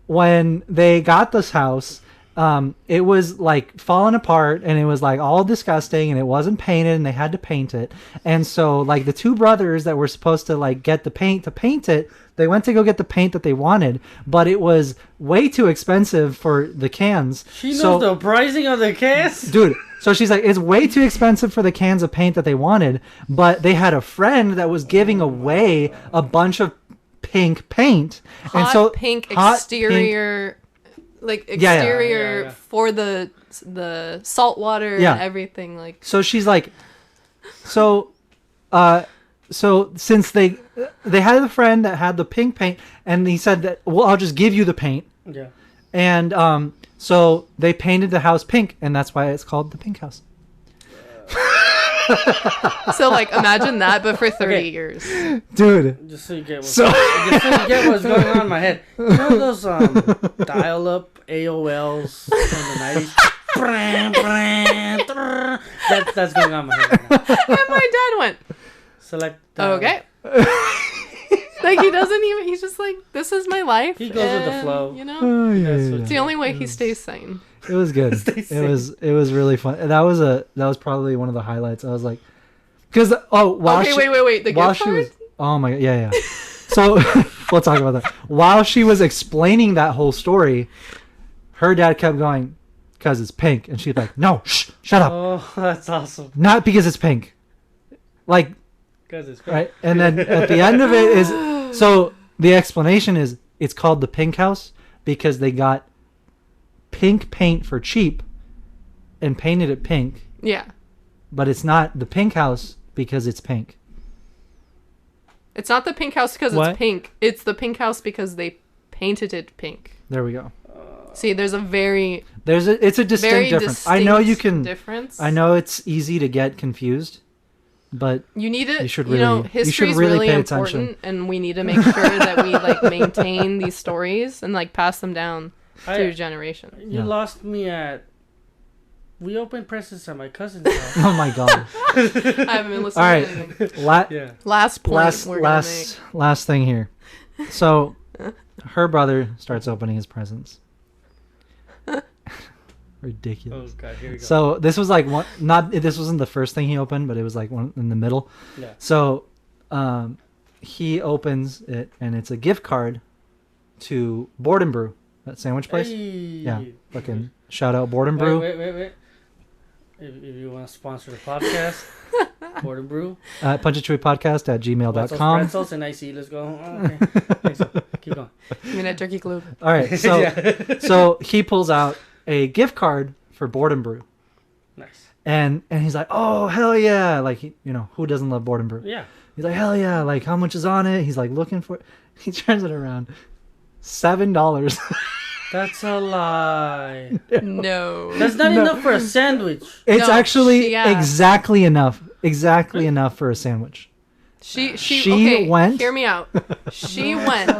when they got this house, it was like falling apart, and it was like all disgusting, and it wasn't painted, and they had to paint it. And so like the two brothers that were supposed to like get the paint to paint it, they went to go get the paint that they wanted, but it was way too expensive for the cans. She knows the pricing of the cans? Dude, so she's like, it's way too expensive for the cans of paint that they wanted, but they had a friend that was giving away a bunch of pink paint. Hot pink exterior, like exterior for the salt water and everything. Like, so she's like, so since they had a friend that had the pink paint, and he said that, well, I'll just give you the paint. Yeah. And so they painted the house pink, and that's why it's called the Pink House. So like imagine that, but for 30 years, dude. Just so you get what's going on in my head. You know those dial-up AOLs from the 90s? That's going on in my head right now. And my dad went, select. Okay. Like he doesn't even. He's just like, this is my life. He goes with the flow. You know, It's the only way he stays sane. It was good. It was really fun. That was probably one of the highlights. I was like, because wait. The gift card? Oh my god, yeah. So we'll talk about that. While she was explaining that whole story, her dad kept going, because it's pink, and she's like, no, shut up. Oh, that's awesome. Not because it's pink. Like, because it's pink. Right, and then at the end of it is, so the explanation is, it's called the Pink House because they got pink paint for cheap and painted it pink. Yeah. But it's not the Pink House because it's pink. It's not the Pink House because it's pink. It's the Pink House because they painted it pink. There we go. See, it's a distinct difference. I know you can. Difference. I know it's easy to get confused, but you need it. You should really. History is really important, and we need to make sure that we like maintain these stories and like pass them down through generations. You lost me at. We opened presents at my cousin's house. Oh my god! I haven't been listening. All right. Last point. Last thing here. So, her brother starts opening his presents. Ridiculous. Oh god, here we go. So this was like one. This wasn't the first thing he opened, but it was like one in the middle. Yeah. So, he opens it, and it's a gift card to Board and Brew, that sandwich place. Hey. Yeah. Fucking shout out Board and Brew. Wait. If you want to sponsor the podcast, Board and Brew. Punch It Chewie Podcast at gmail.com. Pretzels and icy. Let's go. Okay. Thanks. Keep going. You mean at Turkey Club? All right. So, so he pulls out a gift card for Board and Brew. Nice. And he's like, oh, hell yeah. Like, who doesn't love Board and Brew? Yeah. He's like, hell yeah. Like, how much is on it? He's like looking for it. He turns it around. $7. That's a lie. No. That's not enough for a sandwich. It's actually exactly enough. Exactly enough for a sandwich. She okay, went. Hear me out. She went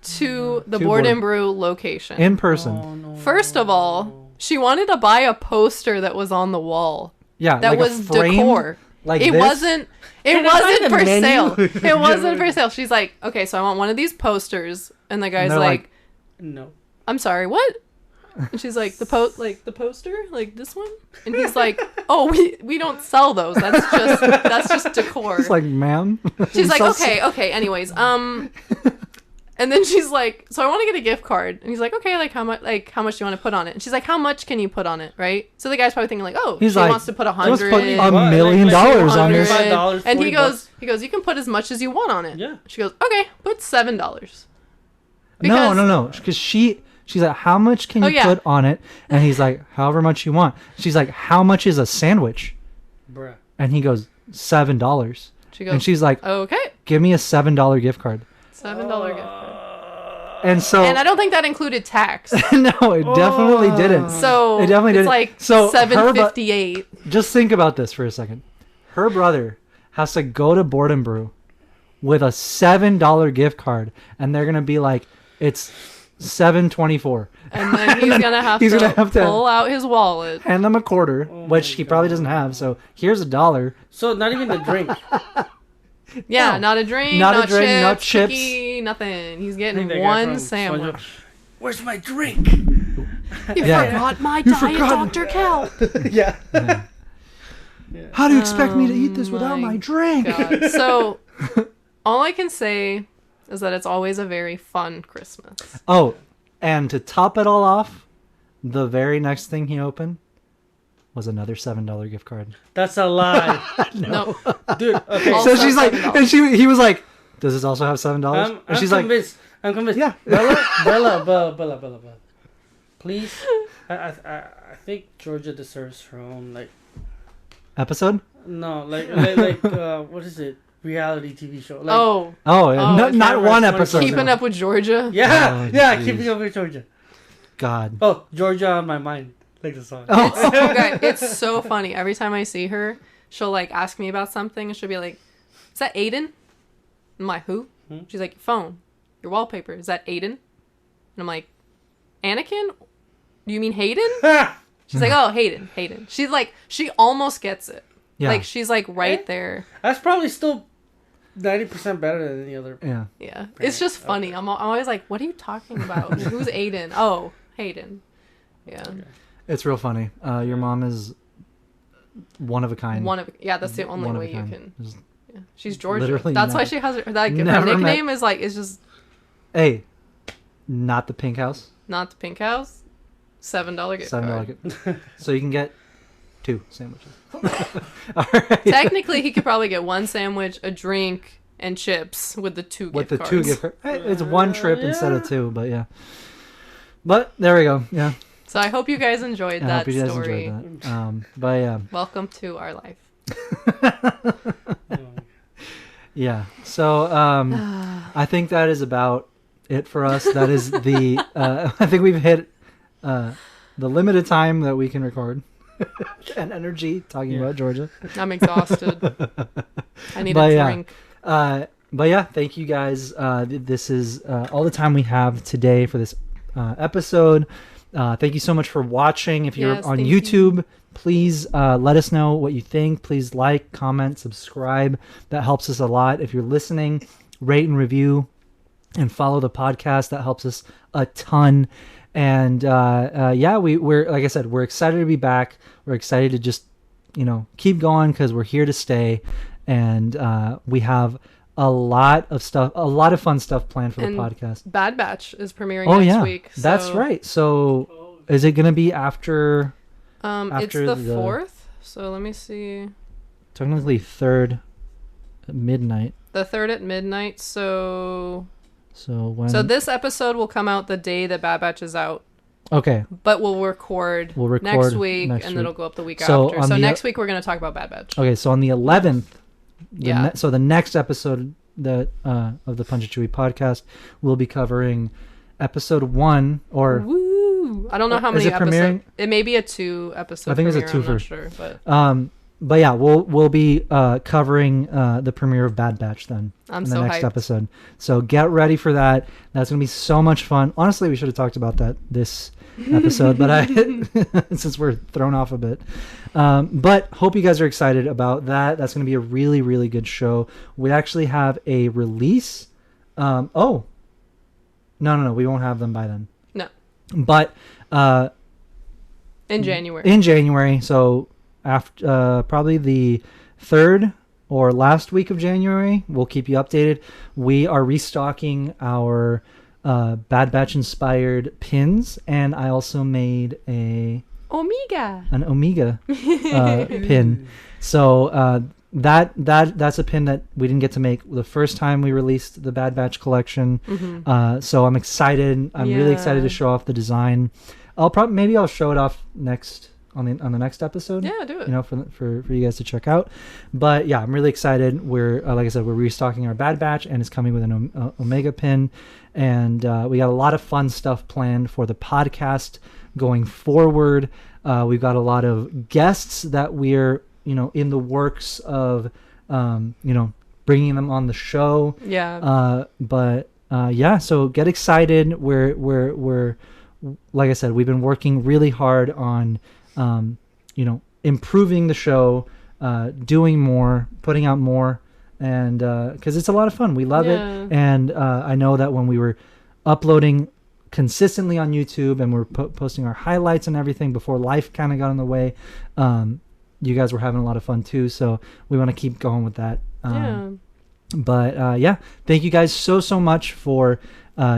to the Board and Brew location in person. Oh, no. First of all, she wanted to buy a poster that was on the wall. Yeah, that like was decor. Like it this? wasn't. It wasn't for sale. It wasn't for sale. She's like, okay, so I want one of these posters, and the guy's like, no. I'm sorry, what? And she's like, the poster, like this one, and he's like, oh, we don't sell those. That's just decor. It's like, ma'am. She's like, okay. Anyways, and then she's like, so I want to get a gift card, and he's like, okay, how much do you want to put on it? And she's like, how much can you put on it, right? So the guy's probably thinking like, oh, she wants to put $100, $1 million on this, and he goes, you can put as much as you want on it. Yeah. She goes, okay, put $7. No, because she's like, how much can you put on it? And he's like, however much you want. She's like, how much is a sandwich? Bruh. And he goes, $7. She goes, and she's like, okay, give me a $7 gift card. $7 gift card. And I don't think that included tax. No, it definitely didn't. So it definitely didn't. Like $7.58. Just think about this for a second. Her brother has to go to Board and Brew with a $7 gift card, and they're gonna be like, it's $7.24. And then he's gonna have to pull out his wallet, hand them a quarter, which he probably doesn't have. So here's $1. So not even the drink. Yeah, no. Not a drink, not chips, cookie, nothing. He's getting one sandwich. Where's my drink? You forgot my diet Dr. Kelp. Yeah. How do you expect me to eat this without my drink? God. So, all I can say is that it's always a very fun Christmas. Oh, and to top it all off, the very next thing he opened was another $7 gift card. That's a lie. No. Dude, okay. Also So she's like, $7. and he was like, does this also have $7? And she's like, I'm convinced. yeah. Bella. Please. I think Georgia deserves her own, like... Episode? No, like what is it? Reality TV show. Like, Oh, yeah. Oh, not one episode. Keeping Up with Georgia. Yeah, Oh, yeah, geez. Keeping Up with Georgia. God. Oh, Georgia on my mind. Like the song. Oh. Okay, it's so funny. Every time I see her, she'll like ask me about something and she'll be like, "Is that Aiden?" I'm like, "Who?" She's like, "Phone. Your wallpaper. Is that Aiden?" And I'm like, "Anakin? Do you mean Hayden?" She's like, "Oh, Hayden." She's like, she almost gets it. Yeah. Like she's like right there. That's probably still 90% better than any other. Yeah. Yeah, it's just funny. I'm always like, "What are you talking about? Who's Aiden?" Oh, Hayden. Yeah. Okay. It's real funny. Your mom is one of a kind. That's the only One of way a you kind. can. Just- Yeah. She's Georgia. Literally That's why never- she has her like her never nickname is like it's just Hey, not the pink house. not the pink house. $7 gift $7 card. gift. So you can get 2 sandwiches. All right. Technically, he could probably get 1 sandwich, a drink, and chips with the 2 With gift the cards. 2 gift cards. It's 1 trip instead of yeah. 2, but yeah. But there we go. Yeah. So I hope you guys enjoyed I that hope you guys story. enjoyed that. But yeah. Welcome to our life. Yeah. So I think that is about it for us. That is the I think we've hit the limited time that we can record and energy talking about Georgia. I'm exhausted. I need But a yeah. drink. But yeah, thank you guys. This is all the time we have today for this episode. Thank you so much for watching. If you're Yes, on thank you. YouTube, please let us know what you think. Please like, comment, subscribe. That helps us a lot. If you're listening, rate and review and follow the podcast. That helps us a ton. And yeah, we're like I said, we're excited to be back. We're excited to just keep going because we're here to stay. And we have a lot of fun stuff planned for And the podcast. Bad Batch is premiering Oh next yeah, week. that's so, right. So is it gonna be after It's after the the- 4th. So let me see. technically 3rd at midnight? The 3rd at midnight. So So this episode will come out the day that Bad Batch is out. okay, But we'll record next week, and it'll go up the week So after. on So the- next week we're going to talk about Bad Batch. okay. So on the 11th, Yeah. so the next episode that of the Punch It Chewie podcast will be covering episode 1 or Woo! I don't know how Is many it premiering? episodes. It may be a 2 episode. I think it's a premiere, I'm twofer. not sure, but But yeah, we'll be covering the premiere of Bad Batch then I'm in the so next hyped. episode. So get ready for that. That's gonna be so much fun. Honestly, we should have talked about that this episode, but since we're thrown off a bit. But hope you guys are excited about that. That's gonna be a really, really good show. We actually have a release. No, we won't have them by then. No. But in January. in January, so after probably the 3rd or last week of January, we'll keep you updated. We are restocking our Bad Batch inspired pins, and I also made an Omega pin. So that's a pin that we didn't get to make the first time we released the Bad Batch collection. So I'm excited. I'm really excited to show off the design. Maybe I'll show it off next on the next episode. Yeah, do it. For you guys to check out. But yeah, I'm really excited. We're like I said, we're restocking our Bad Batch, and it's coming with an Omega pin, and we got a lot of fun stuff planned for the podcast going forward. We've got a lot of guests that we're in the works of bringing them on the show. Yeah. Yeah, so get excited. We're like I said, we've been working really hard on improving the show, doing more, putting out more, and because it's a lot of fun. We love it. And I know that when we were uploading consistently on YouTube, and we're posting our highlights and everything before life kind of got in the way. You guys were having a lot of fun too, so we want to keep going with that. But yeah, thank you guys so much for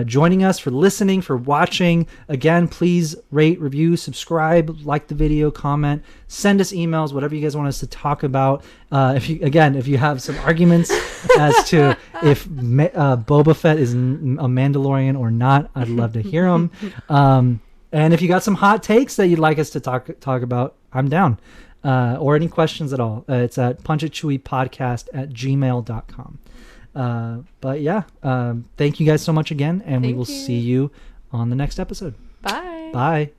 joining us, for listening, for watching. Again, please rate, review, subscribe, like the video, comment, send us emails, whatever you guys want us to talk about. If you have some arguments as to if Boba Fett is a Mandalorian or not, I'd love to hear them. And if you got some hot takes that you'd like us to talk about, I'm down. Or any questions at all, it's at punchitchewiepodcast@gmail.com. But yeah, thank you guys so much again, and we will see you on the next episode. Bye. Bye.